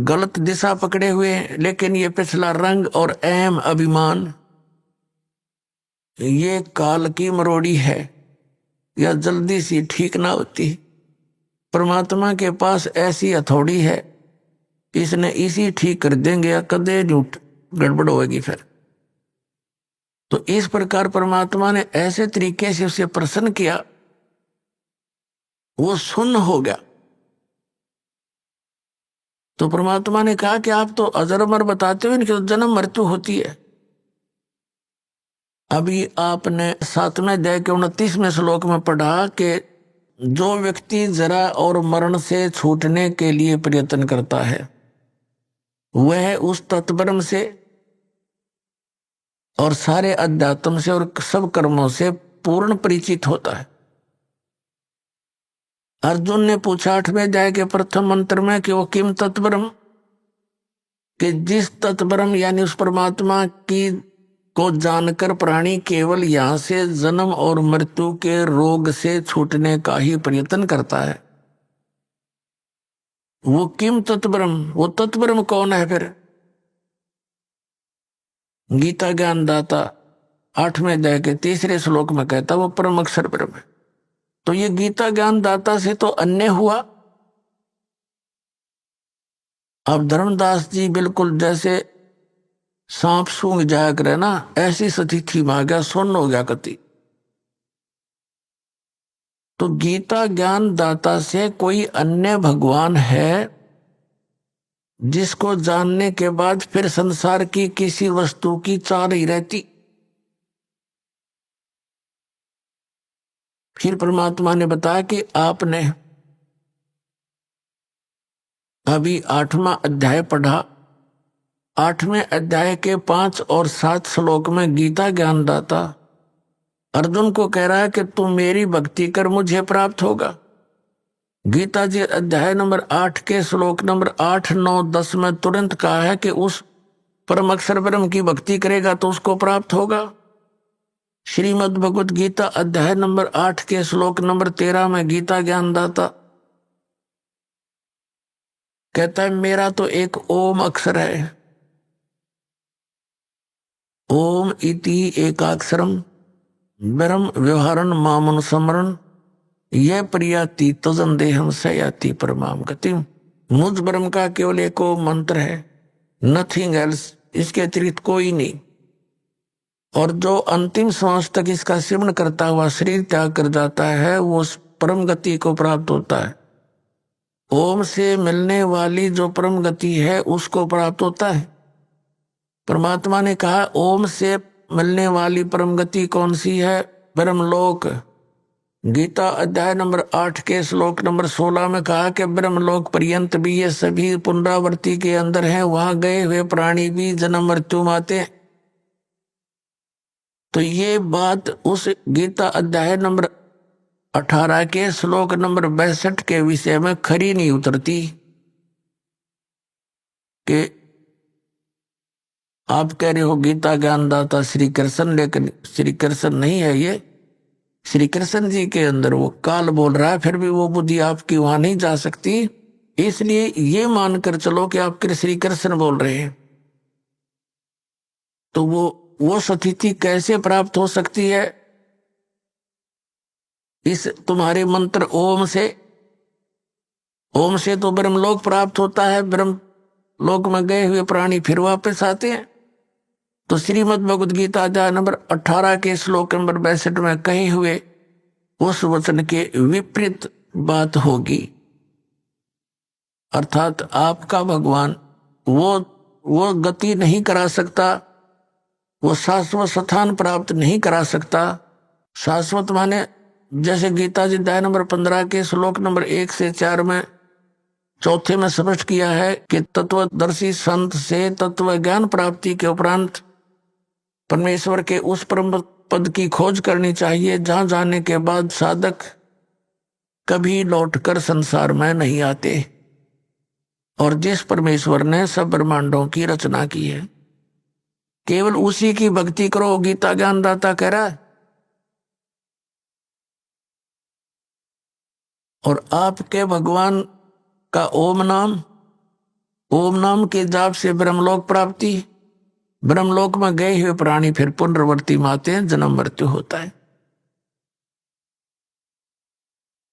गलत दिशा पकड़े हुए हैं, लेकिन ये पिछला रंग और अहम अभिमान ये काल की मरोड़ी है, या जल्दी सी ठीक ना होती। परमात्मा के पास ऐसी हथौड़ी है, इसने इसी ठीक कर देंगे या कदे झूठ गड़बड़ होगी फिर। तो इस प्रकार परमात्मा ने ऐसे तरीके से उसे प्रसन्न किया, वो सुन्न हो गया। तो परमात्मा ने कहा कि आप तो अजर अमर बताते हो, इनकी तो जन्म मृत्यु होती है। अभी आपने 7वें अध्याय के 29वें श्लोक में पढ़ा कि जो व्यक्ति जरा और मरण से छूटने के लिए प्रयत्न करता है वह उस तत्परम से और सारे अध्यात्म से और सब कर्मों से पूर्ण परिचित होता है। अर्जुन ने पूछा 8वें अध्याय के प्रथम मंत्र में कि वो किम तत्परम, कि जिस तत्परम यानी उस परमात्मा की को जानकर प्राणी केवल यहां से जन्म और मृत्यु के रोग से छूटने का ही प्रयत्न करता है। वो किम तत्परम, वो तत्परम कौन है फिर? गीता ज्ञान दाता 8वें अध्याय के 3रे श्लोक में कहता वो परम अक्षर ब्रह्म है। तो ये गीता ज्ञान दाता से तो अन्य हुआ। अब धर्मदास जी बिल्कुल जैसे सांप सूंघ जाया करे ना, ऐसी स्थिति में आ गया, सुन्न हो गया कति। तो गीता ज्ञान दाता से कोई अन्य भगवान है जिसको जानने के बाद फिर संसार की किसी वस्तु की चाह नहीं रहती। फिर परमात्मा ने बताया कि आपने अभी 8वां अध्याय पढ़ा। 8वें अध्याय के 5 और 7 श्लोक में गीता ज्ञानदाता अर्जुन को कह रहा है कि तू मेरी भक्ति कर, मुझे प्राप्त होगा। गीता जी अध्याय नंबर 8 के श्लोक नंबर 8, 9, 10 में तुरंत कहा है कि उस परम अक्षर ब्रह्म की भक्ति करेगा तो उसको प्राप्त होगा। श्रीमद् भगवत गीता अध्याय नंबर 8 के श्लोक नंबर 13 में गीता ज्ञानदाता कहता है मेरा तो एक ओम अक्षर है, ओम इति एकाक्षरम ब्रह्म व्यवहारन मामनुस्मरण यह प्रियाति तजन देहम सयाति परमाम गति। मुझ ब्रह्म का केवल एक ओम मंत्र है, नथिंग एल्स, इसके अतिरिक्त कोई नहीं। और जो अंतिम श्वास तक इसका सेवन करता हुआ शरीर त्याग कर जाता है वो उस परम गति को प्राप्त होता है। ओम से मिलने वाली जो परम गति है उसको प्राप्त होता है। परमात्मा ने कहा ओम से मिलने वाली परम गति कौन सी है? ब्रह्मलोक। गीता अध्याय नंबर 8 के श्लोक नंबर 16 में कहा कि ब्रह्मलोक पर्यंत भी ये सभी पुनरावृत्ति के अंदर हैं, वहां गए हुए प्राणी भी जन्म मृत्यु आते हैं। तो ये बात उस गीता अध्याय नंबर 18 के श्लोक नंबर 62 के विषय में खरी नहीं उतरती कि आप कह रहे हो गीता ज्ञानदाता श्री कृष्ण, लेकिन श्री कृष्ण नहीं है ये। श्री कृष्ण जी के अंदर वो काल बोल रहा है, फिर भी वो बुद्धि आपकी वहां नहीं जा सकती। इसलिए ये मानकर चलो कि आप श्री कृष्ण बोल रहे हैं। तो वो स्थिति कैसे प्राप्त हो सकती है? इस तुम्हारे मंत्र ओम से तो ब्रह्मलोक प्राप्त होता है। ब्रह्मलोक में गए हुए प्राणी फिर वापस आते हैं। तो श्रीमद् भगवद गीता अध्याय नंबर 18 के श्लोक नंबर 62 में कहे हुए उस वचन के विपरीत बात होगी। अर्थात आपका भगवान वो गति नहीं करा सकता, वो शाश्वत स्थान प्राप्त नहीं करा सकता। शाश्वत माने जैसे गीता जी अध्याय नंबर 15 के श्लोक नंबर 1 से 4 में चौथे में स्पष्ट किया है कि तत्वदर्शी संत से तत्व ज्ञान प्राप्ति के उपरांत परमेश्वर के उस परम पद की खोज करनी चाहिए जहां जाने के बाद साधक कभी लौटकर संसार में नहीं आते, और जिस परमेश्वर ने सब ब्रह्मांडों की रचना की है केवल उसी की भक्ति करो, गीता ज्ञानदाता कह रहा है। और आपके भगवान का ओम नाम के जाप से ब्रह्मलोक प्राप्ति, ब्रह्मलोक में गए हुए प्राणी फिर पुनर्वर्ती माते हैं, जन्म मृत्यु होता है।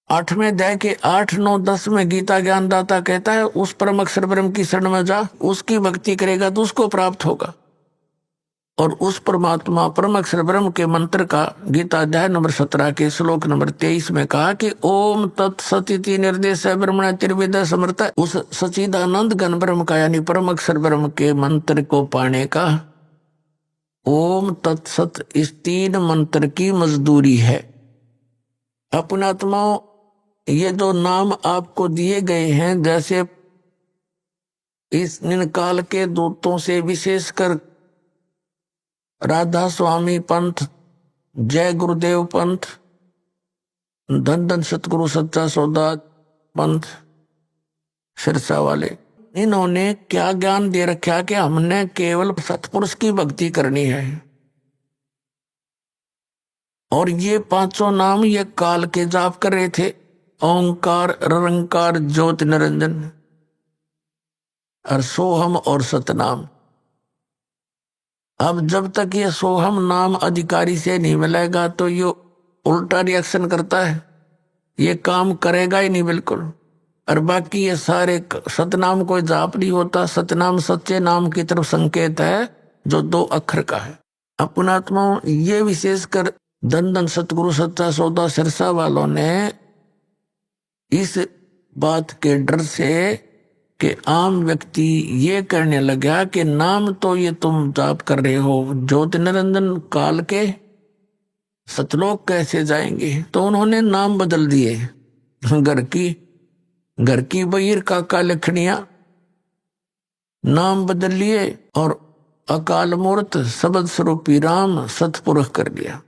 8वें अध्याय के 8, 9, 10 में गीता ज्ञानदाता कहता है उस परम अक्षर ब्रह्म की शरण में जा, उसकी भक्ति करेगा तो उसको प्राप्त होगा। और उस परमात्मा परम अक्षर ब्रह्म के मंत्र का गीता अध्याय नंबर 17 के श्लोक नंबर 23 में कहा कि ओम तत्सदिति निर्देश ब्रह्मण त्रिविद समर्थ, उस सच्चिदानंद घन ब्रह्म का यानी परम अक्षर ब्रह्म के मंत्र को पाने का ओम तत्सत इस 3 मंत्र की मजदूरी है। अपने आत्माओं, ये जो नाम आपको दिए गए हैं, जैसे इस काल के दूतों से विशेषकर राधा स्वामी पंथ, जय गुरुदेव पंथ, धन धन सतगुरु सच्चा सौदा पंथ, सिरसा वाले, इन्होंने क्या ज्ञान दे रखा कि हमने केवल सतपुरुष की भक्ति करनी है। और ये 5 नाम ये काल के जाप कर रहे थे, ओंकार, रंकार, ज्योति निरंजन और सोहम और सतनाम। अब जब तक ये सोहम नाम अधिकारी से नहीं मिलेगा तो ये उल्टा रिएक्शन करता है, ये काम करेगा ही नहीं बिल्कुल। और बाकी ये सारे सतनाम कोई जाप नहीं होता, सतनाम सच्चे नाम की तरफ संकेत है जो 2 अक्षर का है। अपनात्माओं, ये विशेषकर धन धन सतगुरु सच्चा सौदा सिरसा वालों ने इस बात के डर से कि आम व्यक्ति ये करने लगा कि नाम तो ये तुम जाप कर रहे हो ज्योति निरंजन काल के, सतलोक कैसे जाएंगे, तो उन्होंने नाम बदल दिए। घर की बहीर काका लखनिया नाम बदल लिए और अकाल मूर्त शब्द स्वरूपी राम सतपुरुष कर दिया।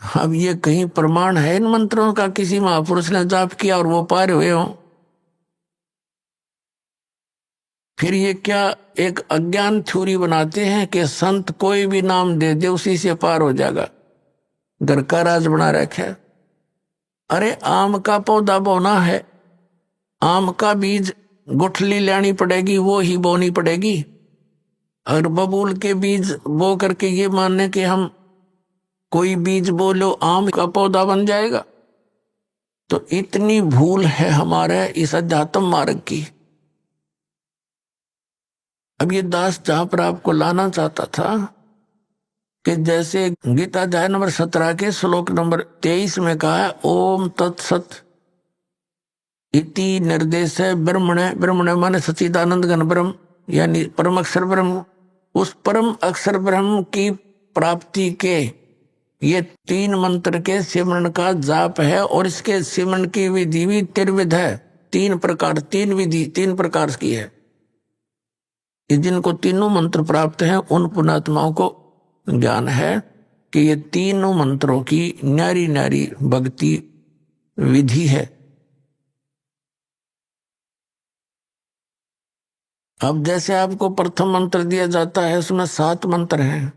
अब ये कहीं प्रमाण है इन मंत्रों का किसी महापुरुष ने जाप किया और वो पार हुए हो? फिर ये क्या एक अज्ञान थ्योरी बनाते हैं कि संत कोई भी नाम दे दे उसी से पार हो जाएगा, घर का राज बना रखा है। अरे आम का पौधा बोना है, आम का बीज गुठली लेनी पड़ेगी, वो ही बोनी पड़ेगी। अगर बबूल के बीज बो करके ये मानने कि हम कोई बीज बोलो आम का पौधा बन जाएगा, तो इतनी भूल है हमारे इस अध्यात्म मार्ग की। अब ये दास जहां पर आपको लाना चाहता था कि जैसे गीता अध्याय नंबर 17 के श्लोक नंबर 23 में कहा है ओम तत्सत इति निर्देश है ब्रह्मण, ब्रह्मण माने सच्चिदानंद घन ब्रह्म यानी परम अक्षर ब्रह्म। उस परम अक्षर ब्रह्म की प्राप्ति के ये 3 मंत्र के सिमरन का जाप है और इसके सिमरन की विधि भी त्रिविध है, 3 प्रकार, 3 विधि 3 प्रकार की है। जिनको तीनों मंत्र प्राप्त हैं उन पुण्यात्माओं को ज्ञान है कि ये तीनों मंत्रों की न्यारी न्यारी भक्ति विधि है। अब जैसे आपको प्रथम मंत्र दिया जाता है उसमें 7 मंत्र हैं।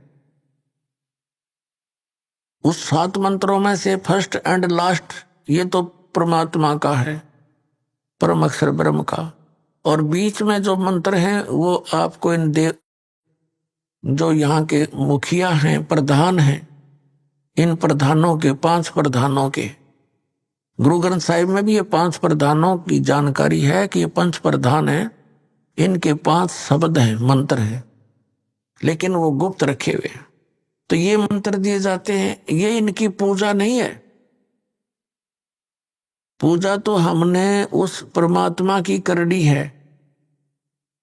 उस 7 मंत्रों में से फर्स्ट एंड लास्ट ये तो परमात्मा का है, परम अक्षर ब्रह्म का। और बीच में जो मंत्र हैं वो आपको इन देव जो यहाँ के मुखिया हैं, प्रधान हैं, इन प्रधानों के 5 प्रधानों के गुरु ग्रंथ साहिब में भी ये 5 प्रधानों की जानकारी है कि ये 5 प्रधान हैं, इनके 5 शब्द हैं, मंत्र हैं, लेकिन वो गुप्त रखे हुए हैं। तो ये मंत्र दिए जाते हैं, ये इनकी पूजा नहीं है। पूजा तो हमने उस परमात्मा की करनी है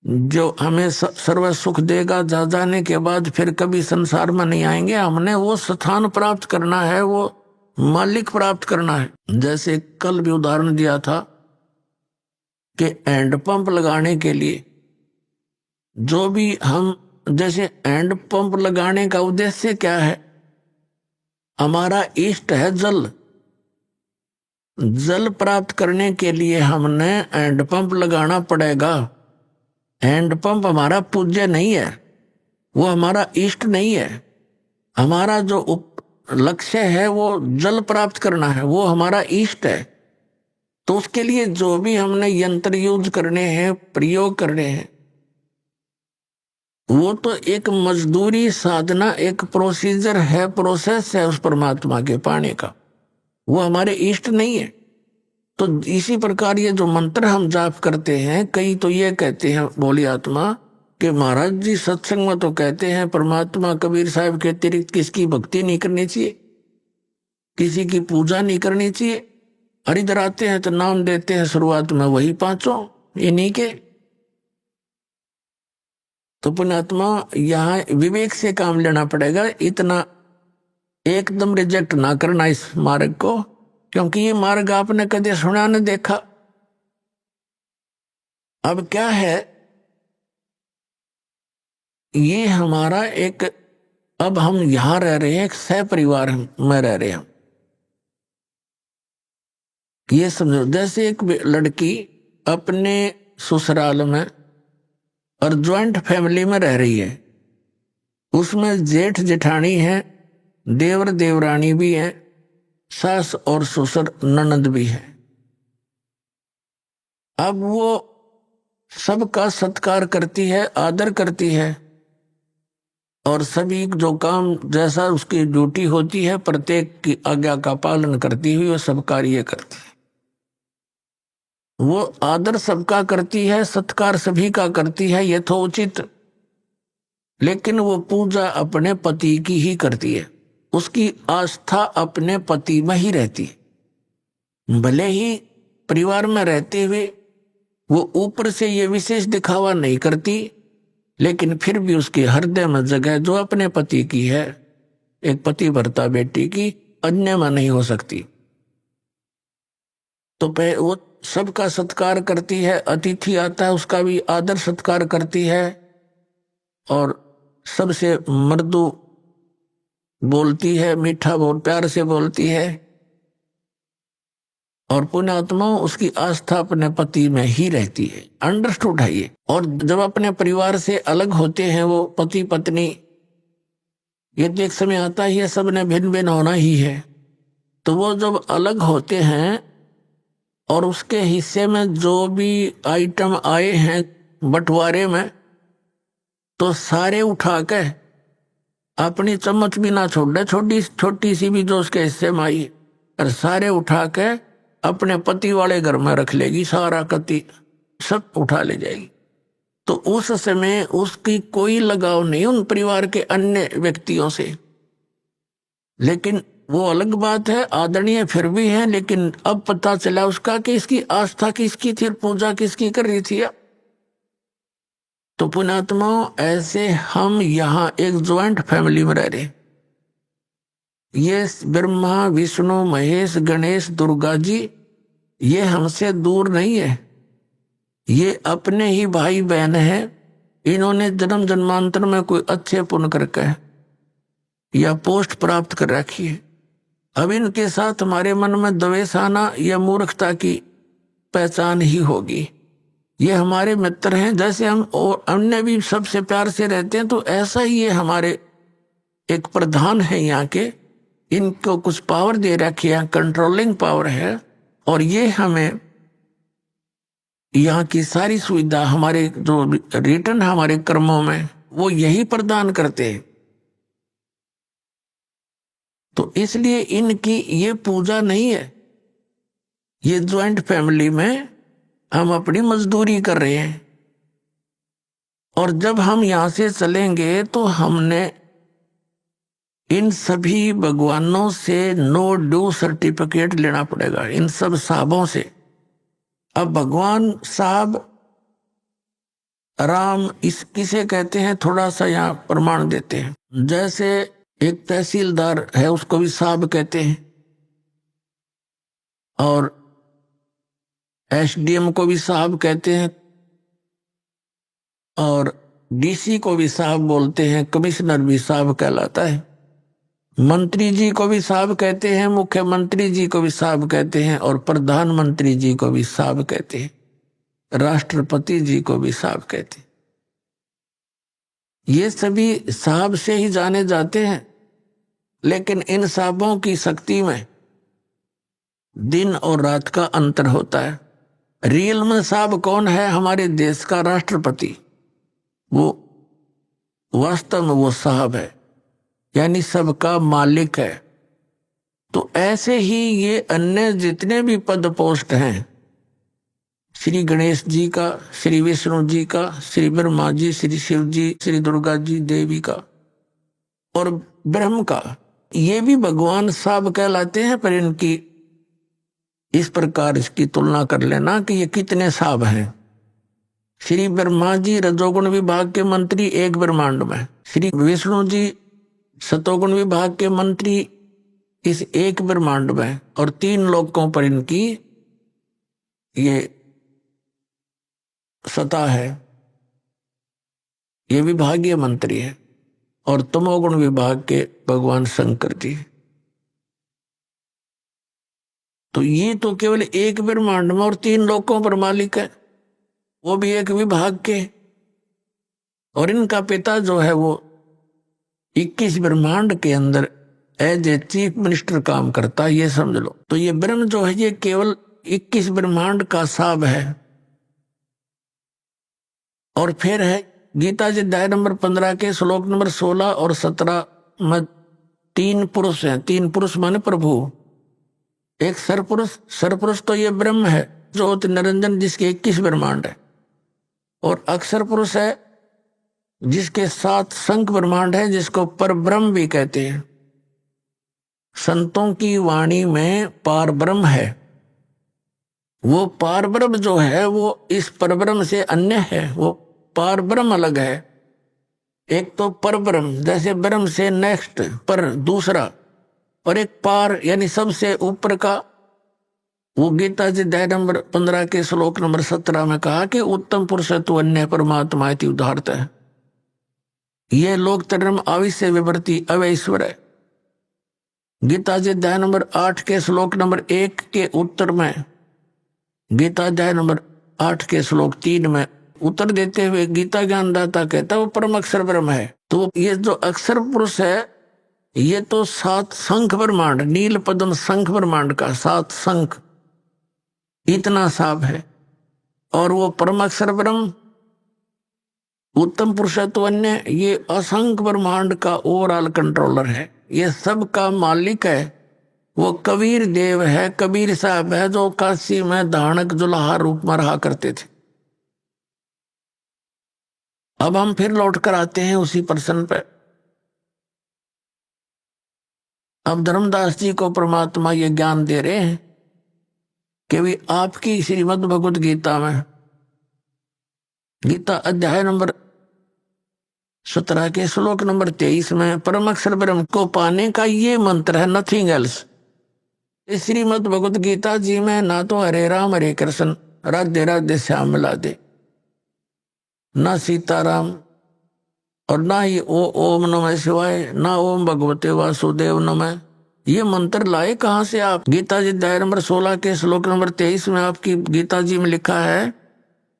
जो हमें सर्व सुख देगा, जा जाने के बाद फिर कभी संसार में नहीं आएंगे। हमने वो स्थान प्राप्त करना है, वो मालिक प्राप्त करना है। जैसे कल भी उदाहरण दिया था कि हैंड पंप लगाने के लिए जो भी हम, जैसे हैंड पंप लगाने का उद्देश्य क्या है, हमारा इष्ट है जल। जल प्राप्त करने के लिए हमने हैंड पंप लगाना पड़ेगा। हैंड पंप हमारा पूज्य नहीं है, वो हमारा इष्ट नहीं है। हमारा जो लक्ष्य है वो जल प्राप्त करना है, वो हमारा इष्ट है। तो उसके लिए जो भी हमने यंत्र यूज करने हैं, प्रयोग करने हैं, वो तो एक मजदूरी साधना, एक प्रोसीजर है, प्रोसेस है उस परमात्मा के पाने का, वो हमारे इष्ट नहीं है। तो इसी प्रकार ये जो मंत्र हम जाप करते हैं, कई तो ये कहते हैं बोली आत्मा कि महाराज जी सत्संग में तो कहते हैं परमात्मा कबीर साहब के अतिरिक्त किसकी भक्ति नहीं करनी चाहिए, किसी की पूजा नहीं करनी चाहिए, और इधर आते हैं तो नाम देते हैं शुरुआत में वही पांचों इन्हीं के। तो पुण्यात्मा यहाँ विवेक से काम लेना पड़ेगा, इतना एकदम रिजेक्ट ना करना इस मार्ग को, क्योंकि ये मार्ग आपने कभी सुना न देखा। अब क्या है, ये हमारा एक, अब हम यहां रह रहे हैं, एक सह परिवार में रह रहे हैं। ये समझो जैसे एक लड़की अपने ससुराल में और ज्वाइंट फैमिली में रह रही है, उसमें जेठ जेठानी है, देवर देवरानी भी है, सास और ससुर ननद भी है। अब वो सबका सत्कार करती है, आदर करती है, और सभी जो काम जैसा उसकी ड्यूटी होती है प्रत्येक की आज्ञा का पालन करती हुई वो सब कार्य करती है। वो आदर सबका करती है, सत्कार सभी का करती है यथोचित, लेकिन वो पूजा अपने पति की ही करती है। उसकी आस्था अपने पति में ही रहती है। भले ही परिवार में रहते हुए वो ऊपर से ये विशेष दिखावा नहीं करती, लेकिन फिर भी उसके हृदय में जगह जो अपने पति की है, एक पतिव्रता बेटी की, अन्य में नहीं हो सकती। तो वो सबका सत्कार करती है, अतिथि आता है उसका भी आदर सत्कार करती है, और सबसे मृदु बोलती है, मीठा बहुत प्यार से बोलती है, और पुण्यात्मा उसकी आस्था अपने पति में ही रहती है। अंडरस्टूड है ये। और जब अपने परिवार से अलग होते हैं वो पति पत्नी, ये तो एक समय आता ही है सबने भिन्न भिन्न होना ही है। तो वो जब अलग होते हैं और उसके हिस्से में जो भी आइटम आए हैं बंटवारे में, तो सारे उठा के अपनी चम्मच भी ना छोड़ दे, छोटी छोटी सी भी जो उसके हिस्से में आई, और सारे उठा के अपने पति वाले घर में रख लेगी, सारा कति सब उठा ले जाएगी। तो उस समय उसकी कोई लगाव नहीं उन परिवार के अन्य व्यक्तियों से। लेकिन वो अलग बात है, आदरणीय फिर भी है, लेकिन अब पता चला उसका कि इसकी आस्था किसकी थी, पूजा किसकी कर रही थी। तो पुण्यात्मा ऐसे हम यहाँ एक ज्वाइंट फैमिली में रह रहे। ये ब्रह्मा विष्णु महेश गणेश दुर्गा जी ये हमसे दूर नहीं है, ये अपने ही भाई बहन है। इन्होंने जन्म जन्मांतर में कोई अच्छे पुण्य करके या पोस्ट प्राप्त कर रखी है। अब इनके साथ हमारे मन में द्वेष आना या मूर्खता की पहचान ही होगी। ये हमारे मित्र हैं, जैसे हम और अन्य भी सबसे प्यार से रहते हैं, तो ऐसा ही ये हमारे एक प्रधान है यहाँ के। इनको कुछ पावर दे रखी है, कंट्रोलिंग पावर है, और ये हमें यहाँ की सारी सुविधा हमारे जो रिटर्न हमारे कर्मों में वो यही प्रदान करते हैं। तो इसलिए इनकी ये पूजा नहीं है, ये ज्वाइंट फैमिली में हम अपनी मजदूरी कर रहे हैं। और जब हम यहां से चलेंगे तो हमने इन सभी भगवानों से नो ड्यू सर्टिफिकेट लेना पड़ेगा, इन सब साहबों से। अब भगवान साहब राम इस किसे कहते हैं, थोड़ा सा यहाँ प्रमाण देते हैं। जैसे एक तहसीलदार है, उसको भी साहब कहते हैं, और एसडीएम को भी साहब कहते हैं, और डीसी को भी साहब बोलते हैं, कमिश्नर भी साहब कहलाता है, मंत्री जी को भी साहब कहते हैं, मुख्यमंत्री जी को भी साहब कहते हैं, और प्रधानमंत्री जी को भी साहब कहते हैं, राष्ट्रपति जी को भी साहब कहते हैं। ये सभी साहब से ही जाने जाते हैं। लेकिन इन साहबों की शक्ति में दिन और रात का अंतर होता है। रियल में साहब कौन है? हमारे देश का राष्ट्रपति, वो वास्तव में वो साहब है, यानी सबका मालिक है। तो ऐसे ही ये अन्य जितने भी पद पोस्ट हैं, श्री गणेश जी का, श्री विष्णु जी का, श्री ब्रह्मा जी, श्री शिव जी, श्री दुर्गा जी देवी का और ब्रह्म का। ये भी भगवान साहब कहलाते हैं, पर इनकी इस प्रकार इसकी तुलना कर लेना कि ये कितने साहब हैं। श्री ब्रह्मा जी रजोगुण विभाग के मंत्री एक ब्रह्मांड में, श्री विष्णु जी सतोगुण विभाग के मंत्री इस एक ब्रह्मांड में, और 3 लोकों पर इनकी ये सत्ता है, ये विभागीय मंत्री है। और तमोगुण विभाग के भगवान शंकर जी। तो ये तो केवल एक ब्रह्मांड में और 3 लोकों पर मालिक है, वो भी एक विभाग के। और इनका पिता जो है वो 21 ब्रह्मांड के अंदर एज ए चीफ मिनिस्टर काम करता है, ये समझ लो। तो ये ब्रह्म जो है ये केवल 21 ब्रह्मांड का साब है। और फिर है गीता जी अध्याय नंबर 15 के श्लोक नंबर 16 और 17 में 3 पुरुष हैं। 3 पुरुष माने प्रभु। एक सरपुरुष, सरपुरुष तो ये ब्रह्म है ज्योति निरंजन, जिसके 21 ब्रह्मांड है। और अक्षर पुरुष है जिसके 7 शंख ब्रह्मांड है, जिसको पर ब्रह्म भी कहते हैं। संतों की वाणी में पार ब्रह्म है। वो पार ब्रह्म जो है वो इस परब्रह्म से अन्य है, वो पार ब्रह्म अलग है। एक तो पर ब्रह्म, जैसे ब्रह्म से नेक्स्ट पर दूसरा, और एक पार यानी सबसे ऊपर का। वो गीता जी अध्याय नंबर 15 के श्लोक नंबर 17 में कहा कि उत्तम पुरुष तो अन्य परमात्मा इति उदाहरत है। ये लोक धर्म आविश्य विवर्ती अवैश्वर है। गीता जी अध्याय नंबर 8 के श्लोक नंबर 1 के उत्तर में, गीता अध्याय नंबर 8 के श्लोक 3 में उत्तर देते हुए गीता ज्ञानदाता कहता है वो परम अक्षर ब्रह्म है। तो ये जो अक्षर पुरुष है ये तो 7 शंख ब्रह्मांड, नील पद्म शंख ब्रह्मांड का 7 शंख, इतना साफ है। और वो परम अक्षर ब्रह्म उत्तम पुरुषत्व अन्य, ये असंख्य ब्रह्मांड का ओवरऑल कंट्रोलर है, ये सब का मालिक है। वो कबीर देव है, कबीर साहब है, जो काशी में धानक जुलाहा रूप में रहा करते थे। अब हम फिर लौट कर आते हैं उसी प्रश्न पे। अब धर्मदास जी को परमात्मा ये ज्ञान दे रहे हैं कि भी आपकी श्रीमद् भगवत गीता में, गीता अध्याय नंबर 17 के श्लोक नंबर 23 में परम अक्षर ब्रह्म को पाने का ये मंत्र है, नथिंग एल्स। इस श्रीमद् भगवत गीता जी में ना तो हरे राम हरे कृष्ण राधे राधे श्याम मिला दे, ना सीताराम, और ना ही ओम नमः शिवाय, ना ओम भगवते वासुदेव नमः। ये मंत्र लाए कहाँ से आप? गीता जी अध्याय नंबर 16 के श्लोक नंबर 23 में आपकी गीता जी में लिखा है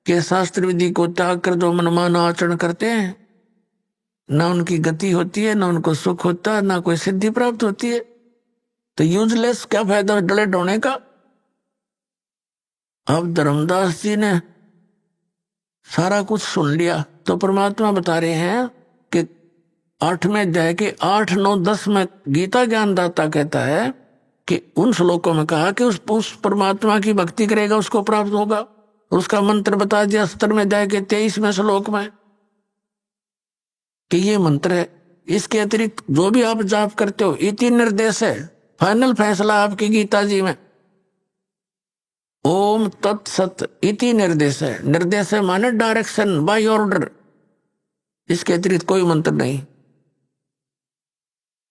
कि शास्त्र विधि को त्याग कर जो मनमाना आचरण करते हैं, ना उनकी गति होती है, ना उनको सुख होता है, ना कोई सिद्धि प्राप्त होती है। तो यूजलेस, क्या फायदा डले ढोने का। अब धर्मदास जी ने सारा कुछ सुन लिया तो परमात्मा बता रहे हैं कि 8वें अध्याय के 8, 9, 10 में गीता ज्ञानदाता कहता है कि उन श्लोकों में कहा कि उस परमात्मा की भक्ति करेगा उसको प्राप्त होगा। उसका मंत्र बता दिया 17वें अध्याय के 23वें श्लोक में कि ये मंत्र है। इसके अतिरिक्त जो भी आप जाप करते हो, इति निर्देश है, फाइनल फैसला आपकी गीता जी में ओम तत्सत इति निर्देश है। निर्देश है माने डायरेक्शन, बाय ऑर्डर, इसके अतिरिक्त कोई मंत्र नहीं।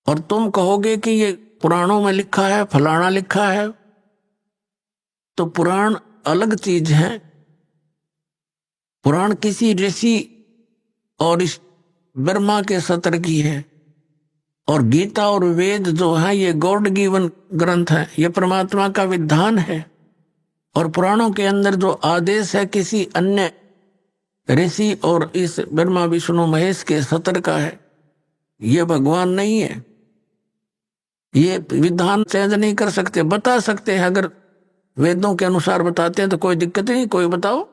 और तुम कहोगे कि ये पुराणों में लिखा है, फलाना लिखा है, तो पुराण अलग चीज है। पुराण किसी ऋषि और इस ब्रह्मा के सत्र की है, और गीता और वेद जो है ये गॉड गिवन ग्रंथ है, ये परमात्मा का विधान है। और पुराणों के अंदर जो आदेश है किसी अन्य ऋषि और इस ब्रह्मा विष्णु महेश के सत्र का है, ये भगवान नहीं है। ये विधान चेंज नहीं कर सकते, बता सकते हैं अगर वेदों के अनुसार बताते हैं तो कोई दिक्कत नहीं, कोई बताओ,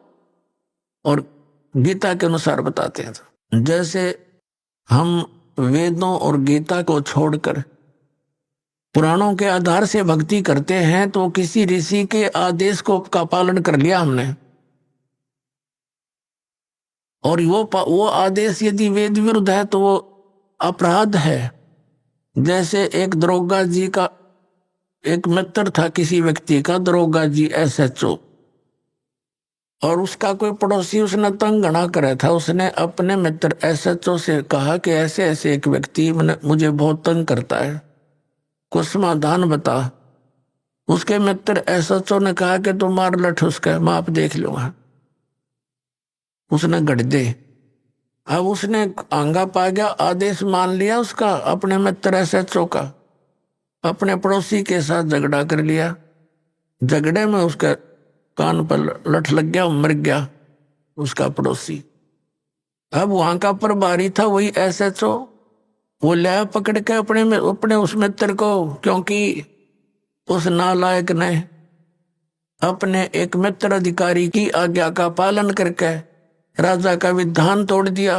और गीता के अनुसार बताते हैं तो। जैसे हम वेदों और गीता को छोड़कर पुराणों के आधार से भक्ति करते हैं तो किसी ऋषि के आदेश को का पालन कर लिया हमने, और वो आदेश यदि वेद विरुद्ध है तो वो अपराध है। जैसे एक दरोगा जी का एक मित्र था, किसी व्यक्ति का, दरोगा जी SHO, और उसका कोई पड़ोसी उसने तंग घना करा था। उसने अपने मित्र SHO से कहा कि ऐसे ऐसे एक व्यक्ति मुझे बहुत तंग करता है, कुछ समाधान बता। उसके मित्र SHO ने कहा कि तुम मार लठ उसका, मैं आप देख लूंगा। उसने गढ़ दे। अब उसने आंगा पा गया, आदेश मान लिया उसका, अपने मित्र SHO का, अपने पड़ोसी के साथ झगड़ा कर लिया। झगड़े में उसका कान पर लठ लग गया, मर गया उसका पड़ोसी। अब वहां का प्रभारी था वही SHO, वो लाया पकड़ के अपने उस मित्र को, क्योंकि उस नालायक ने अपने एक मित्र अधिकारी की आज्ञा का पालन करके राजा का विधान तोड़ दिया।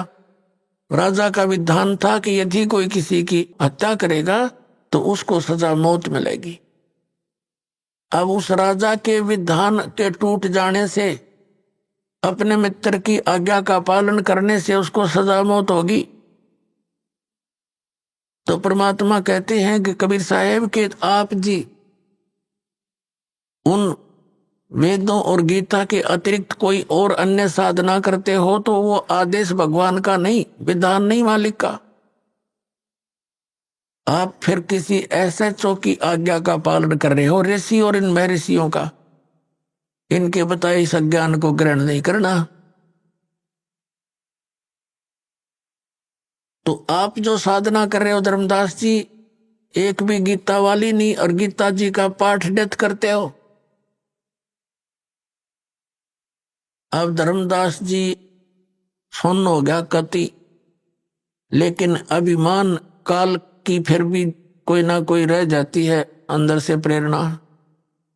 राजा का विधान था कि यदि कोई किसी की हत्या करेगा तो उसको सजा मौत मिलेगी। अब उस राजा के विधान के टूट जाने से, अपने मित्र की आज्ञा का पालन करने से उसको सजा मौत होगी। तो परमात्मा कहते हैं कि कबीर साहेब के आप जी उन वेदों और गीता के अतिरिक्त कोई और अन्य साधना करते हो तो वो आदेश भगवान का नहीं, विधान नहीं, मालिक का। आप फिर किसी SHO की आज्ञा का पालन कर रहे हो। ऋषि और इन महर्षियों का, इनके बताए इस ज्ञान को ग्रहण नहीं करना। तो आप जो साधना कर रहे हो धर्मदास जी, एक भी गीता वाली नहीं, और गीता जी का पाठ नित्य करते हो। अब धर्मदास जी सुन हो गया कति, लेकिन अभिमान काल की फिर भी कोई ना कोई रह जाती है अंदर से प्रेरणा।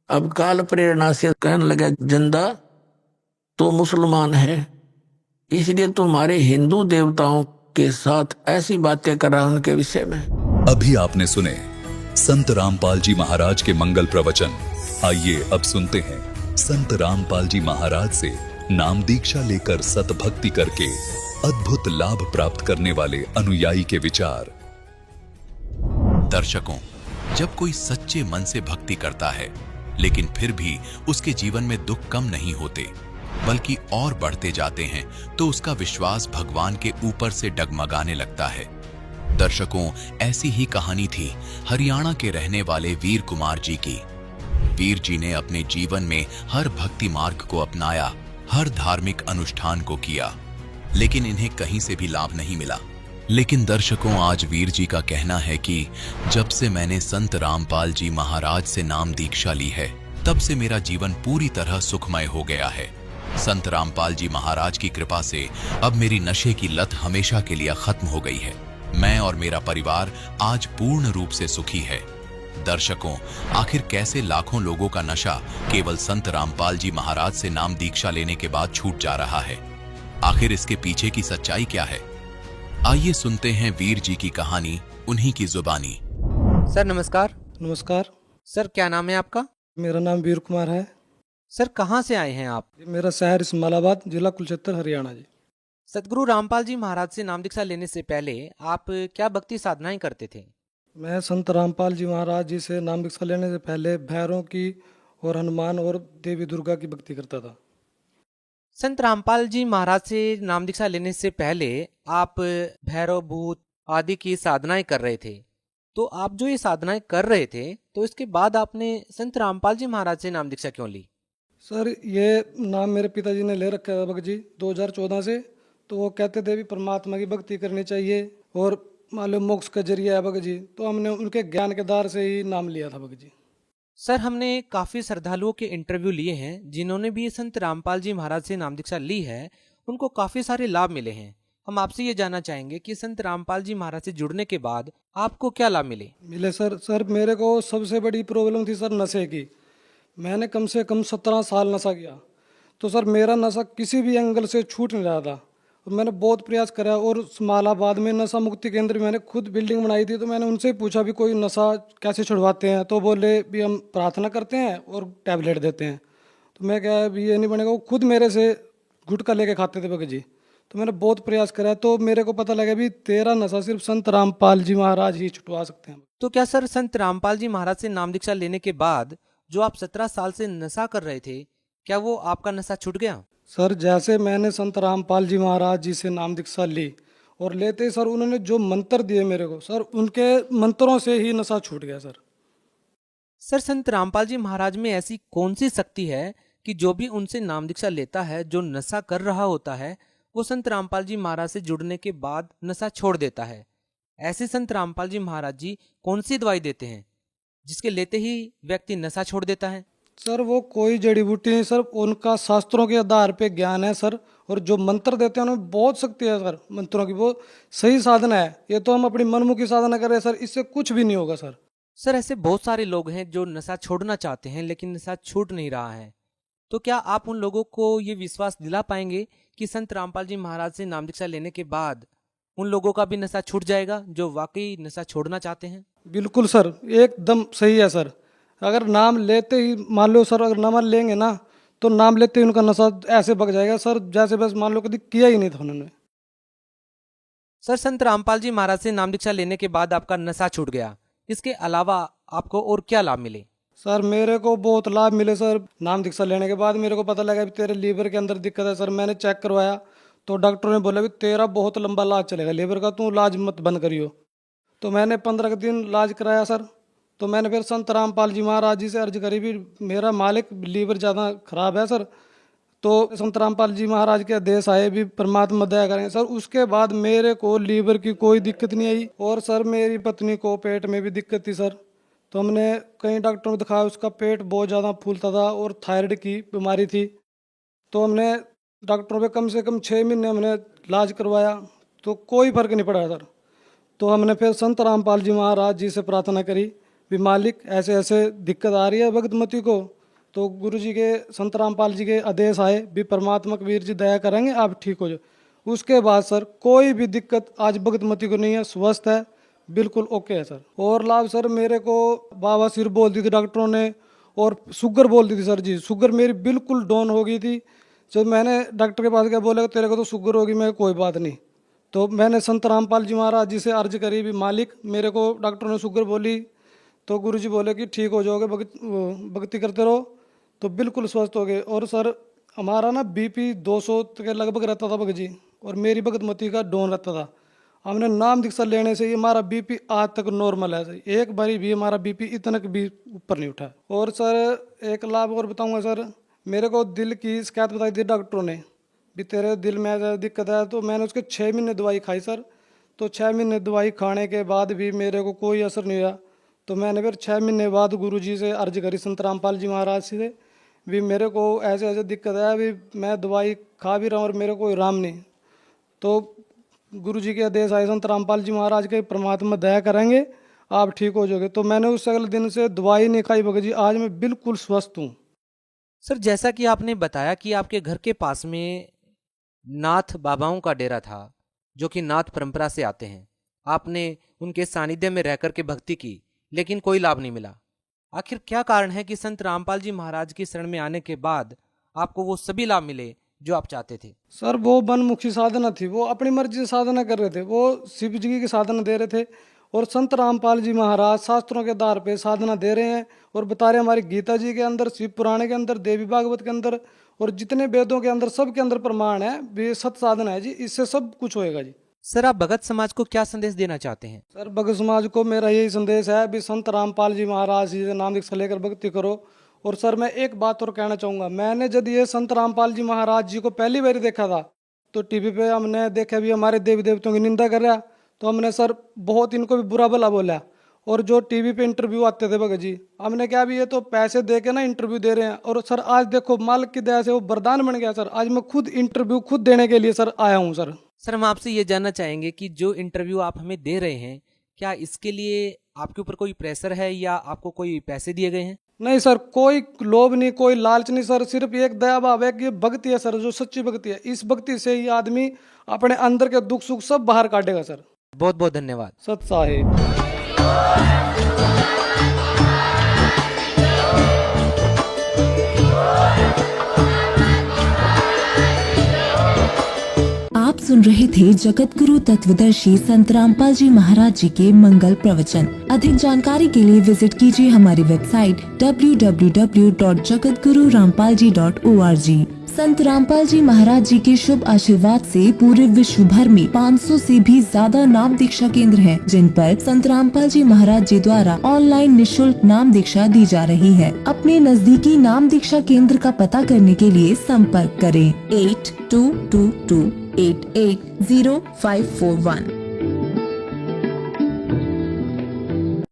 अब काल प्रेरणा से कहने लगा जिंदा तो मुसलमान है, इसलिए तुम्हारे हिंदू देवताओं के साथ ऐसी बातें कर रहा हूं उनके विषय में। अभी आपने सुने संत रामपाल जी महाराज के मंगल प्रवचन। आइए अब सुनते हैं संत रामपाल जी महाराज से नाम दीक्षा लेकर सतभक्ति करके अद्भुत लाभ प्राप्त करने वाले अनुयायी के विचार। दर्शकों, जब कोई सच्चे मन से भक्ति करता है लेकिन फिर भी उसके जीवन में दुख कम नहीं होते बल्कि और बढ़ते जाते हैं, तो उसका विश्वास भगवान के ऊपर से डगमगाने लगता है। दर्शकों, ऐसी ही कहानी थी हरियाणा के रहने वाले वीर कुमार जी की। वीर जी ने अपने जीवन में हर भक्ति मार्ग को अपनाया, हर धार्मिक अनुष्ठान को किया, लेकिन इन्हें कहीं से भी लाभ नहीं मिला। लेकिन दर्शकों, आज वीर जी का कहना है कि जब से मैंने संत रामपाल जी महाराज से नाम दीक्षा ली है, तब से मेरा जीवन पूरी तरह सुखमय हो गया है। संत रामपाल जी महाराज की कृपा से अब मेरी नशे की लत हमेशा के लिए खत्म हो गई है। मैं और मेरा परिवार आज पूर्ण रूप से सुखी है। दर्शकों, आखिर कैसे लाखों लोगों का नशा केवल संत रामपाल जी महाराज से नाम दीक्षा लेने के बाद छूट जा रहा है? आखिर इसके पीछे की सच्चाई क्या है? आइए सुनते हैं वीर जी की कहानी उन्हीं की जुबानी। सर नमस्कार। नमस्कार, सर क्या नाम है आपका? मेरा नाम वीर कुमार है। सर कहाँ से आए हैं आप? मेरा शहर इस्माइलाबाद, जिला कुरुक्षेत्र, हरियाणा जी। सतगुरु रामपाल जी महाराज से नाम दीक्षा लेने से पहले आप क्या भक्ति साधनाएं करते थे? मैं संत रामपाल जी महाराज जी से नाम दीक्षा लेने से पहले भैरों की और हनुमान और देवी दुर्गा की भक्ति करता था। संत रामपाल जी महाराज से नाम दीक्षा लेने से पहले आप भैरव भूत आदि की साधनाएं कर रहे थे। तो आप जो ये साधनाएं कर रहे थे, तो इसके बाद आपने संत रामपाल जी महाराज से नाम दीक्षा क्यों ली? सर, ये नाम मेरे पिताजी ने ले रखा था भगत जी 2014 से। तो वो कहते थे भी परमात्मा की भक्ति करनी चाहिए और मालूम मोक्ष का जरिया है भगत जी, तो हमने उनके ज्ञान के द्वार से ही नाम लिया था भगत जी। सर हमने काफी श्रद्धालुओं के इंटरव्यू लिए हैं जिन्होंने भी संत रामपाल जी महाराज से नाम दीक्षा ली है, उनको काफी सारे लाभ मिले हैं। हम आपसे ये जानना चाहेंगे कि संत रामपाल जी महाराज से जुड़ने के बाद आपको क्या लाभ मिले? सर मेरे को सबसे बड़ी प्रॉब्लम थी सर नशे की। मैंने कम से कम 17 साल नशा किया, तो सर मेरा नशा किसी भी एंगल से छूट नहीं रहा था। और मैंने बहुत प्रयास करा, और इस्माइलाबाद में नशा मुक्ति केंद्र मैंने खुद बिल्डिंग बनाई थी। तो मैंने उनसे पूछा भी कोई नशा कैसे छुड़वाते हैं, तो बोले भी हम प्रार्थना करते हैं और टैबलेट देते हैं। तो मैं क्या भी ये नहीं बनेगा, वो खुद मेरे से गुटखा लेके खाते थे भगत जी। तो मैंने बहुत प्रयास करा, तो मेरे को पता लगा भी तेरा नशा सिर्फ संत रामपाल जी महाराज ही छुटवा सकते हैं। तो क्या सर संत रामपाल जी महाराज से नाम दीक्षा लेने के बाद जो आप 17 साल से नशा कर रहे थे, क्या वो आपका नशा छूट गया? सर जैसे मैंने संत रामपाल जी महाराज जी से नाम दीक्षा ली और लेते ही सर उन्होंने जो मंत्र दिए मेरे को, सर उनके मंत्रों से ही नशा छूट गया सर। सर संत रामपाल जी महाराज में ऐसी कौन सी शक्ति है कि जो भी उनसे नाम दीक्षा लेता है, जो नशा कर रहा होता है, वो संत रामपाल जी महाराज से जुड़ने के बाद नशा छोड़ देता है? ऐसे संत रामपाल जी महाराज जी कौन सी दवाई देते हैं जिसके लेते ही व्यक्ति नशा छोड़ देता है? सर वो कोई जड़ी बूटी नहीं सर, उनका शास्त्रों के आधार पे ज्ञान है सर, और जो मंत्र देते हैं उनमें बहुत शक्ति है सर, मंत्रों की वो सही साधना है। ये तो हम अपनी मनमुखी साधना कर रहे हैं सर, इससे कुछ भी नहीं होगा सर। सर ऐसे बहुत सारे लोग हैं जो नशा छोड़ना चाहते हैं लेकिन नशा छूट नहीं रहा है, तो क्या आप उन लोगों को ये विश्वास दिला पाएंगे कि संत रामपाल जी महाराज से नाम दीक्षा लेने के बाद उन लोगों का भी नशा छूट जाएगा जो वाकई नशा छोड़ना चाहते हैं? बिल्कुल सर, एकदम सही है सर। अगर नाम लेते ही मान लो सर, अगर नाम लेंगे ना तो नाम लेते ही उनका नशा ऐसे भग जाएगा सर, जैसे बस मान लो कभी किया ही नहीं था उन्होंने। सर संत रामपाल जी महाराज से नाम दीक्षा लेने के बाद आपका नशा छूट गया, इसके अलावा आपको और क्या लाभ मिले? सर मेरे को बहुत लाभ मिले सर। नाम दीक्षा लेने के बाद मेरे को पता लगा कि तेरे लीवर के अंदर दिक्कत है सर। मैंने चेक करवाया तो डॉक्टर ने बोला भी तेरा बहुत लंबा इलाज चलेगा लीवर का, तू इलाज मत बंद करियो। तो मैंने 15 दिन इलाज कराया सर। तो मैंने फिर संत रामपाल जी महाराज जी से अर्ज करी भी मेरा मालिक लीवर ज़्यादा खराब है सर। तो संत रामपाल जी महाराज के आदेश आए भी परमात्मा दया करें सर। उसके बाद मेरे को लीवर की कोई दिक्कत नहीं आई। और सर मेरी पत्नी को पेट में भी दिक्कत थी सर, तो हमने कई डॉक्टरों को दिखाया, उसका पेट बहुत ज़्यादा फूलता था और थायराइड की बीमारी थी। तो हमने डॉक्टरों पे कम से कम 6 महीने हमने इलाज करवाया तो कोई फर्क नहीं पड़ा सर। तो हमने फिर संत रामपाल जी महाराज जी से प्रार्थना करी भी मालिक ऐसे ऐसे दिक्कत आ रही है भगतमती को। तो गुरु जी के संत रामपाल जी के आदेश आए भी परमात्मा कबीर जी दया करेंगे आप ठीक हो जाओ। उसके बाद सर कोई भी दिक्कत आज भगतमती को नहीं है, स्वस्थ है, बिल्कुल ओके है सर। और लाभ सर मेरे को बाबा सिर बोल दी थी डॉक्टरों ने, और शुगर बोल दी थी सर जी। शुगर मेरी बिल्कुल डाउन हो गई थी। जब मैंने डॉक्टर के पास गया, बोला तेरे को तो शुगर होगी, मैं कोई बात नहीं। तो मैंने संत रामपाल जी महाराज जी से अर्ज करी भी मालिक मेरे को डॉक्टरों ने शुगर बोली, तो गुरु जी बोले कि ठीक हो जाओगे, भक्ति करते रहो, तो बिल्कुल स्वस्थ हो गए। और सर हमारा ना बीपी 200 के लगभग रहता था भगत जी, और मेरी भगतमती का डाउन रहता था। हमने नाम दीक्षा लेने से ही हमारा बीपी आज तक नॉर्मल है सर। एक बारी भी हमारा बीपी इतना भी ऊपर नहीं उठा। और सर एक लाभ और बताऊंगा सर, मेरे को दिल की शिकायत बताई थी डॉक्टरों ने भी तेरे दिल में ऐसा दिक्कत है। तो मैंने उसके 6 महीने दवाई खाई सर। तो 6 महीने दवाई खाने के बाद भी मेरे को कोई असर नहीं हुआ। तो मैंने फिर 6 महीने बाद गुरु जी से अर्ज करी संत रामपाल जी महाराज से भी मेरे को ऐसे ऐसे दिक्कत है, भी मैं दवाई खा भी रहा हूँ और मेरे को आराम नहीं। तो गुरु जी के आदेश आए संत रामपाल जी महाराज के परमात्मा दया करेंगे आप ठीक हो जाओगे। तो मैंने उस अगले दिन से दवाई नहीं खाई भगत जी, आज मैं बिल्कुल स्वस्थ हूँ। सर जैसा कि आपने बताया कि आपके घर के पास में नाथ बाबाओं का डेरा था जो कि नाथ परंपरा से आते हैं, आपने उनके सानिध्य में रहकर के भक्ति की लेकिन कोई लाभ नहीं मिला। आखिर क्या कारण है कि संत रामपाल जी महाराज की शरण में आने के बाद आपको वो सभी लाभ मिले जो आप चाहते थे? सर वो मनमुखी साधना थी, वो अपनी मर्जी से साधना कर रहे थे, वो शिव जी की साधना दे रहे थे। और संत रामपाल जी महाराज शास्त्रों के आधार पे साधना दे रहे हैं और बता रहे हैं हमारी गीता जी के अंदर, शिव पुराण के अंदर, देवी भागवत के अंदर और जितने वेदों के अंदर सब के अंदर प्रमाण है भी सत साधना है जी, इससे सब कुछ होएगा जी। सर आप भगत समाज को क्या संदेश देना चाहते हैं? सर भगत समाज को मेरा यही संदेश है भी संत रामपाल जी महाराज जी से नाम दीक्षा लेकर भक्ति करो। और सर मैं एक बात और कहना चाहूँगा, मैंने जब ये संत रामपाल जी महाराज जी को पहली बार देखा था तो टीवी पे हमने देखा भी हमारे देवी देवताओं की निंदा कर रहा, तो हमने सर बहुत इनको भी बुरा भला बोला। और जो टीवी पे इंटरव्यू आते थे भगत जी, हमने क्या भी ये तो पैसे दे के ना इंटरव्यू दे रहे हैं। और सर आज देखो मालिक की दया से वो वरदान बन गया सर, आज मैं खुद इंटरव्यू खुद देने के लिए सर आया हूँ सर। सर हम आपसे ये जानना चाहेंगे कि जो इंटरव्यू आप हमें दे रहे हैं, क्या इसके लिए आपके ऊपर कोई प्रेशर है या आपको कोई पैसे दिए गए हैं? नहीं सर, कोई लोभ नहीं, कोई लालच नहीं सर, सिर्फ एक दया भाव है कि ये भक्ति है सर, जो सच्ची भक्ति है। इस भक्ति से ही आदमी अपने अंदर के दुख सुख सब बाहर काटेगा सर। बहुत बहुत धन्यवाद। सत साहिब। आप सुन रहे थे जगत गुरु तत्वदर्शी संत रामपाल जी महाराज जी के मंगल प्रवचन। अधिक जानकारी के लिए विजिट कीजिए हमारी वेबसाइट www.jagatgururampalji.org। संत रामपाल जी महाराज जी के शुभ आशीर्वाद से पूरे विश्व भर में 500 से भी ज्यादा नाम दीक्षा केंद्र हैं, जिन पर संत रामपाल जी महाराज जी द्वारा ऑनलाइन निशुल्क नाम दीक्षा दी जा रही है। अपने नजदीकी नाम दीक्षा केंद्र का पता करने के लिए संपर्क करें 8222880541।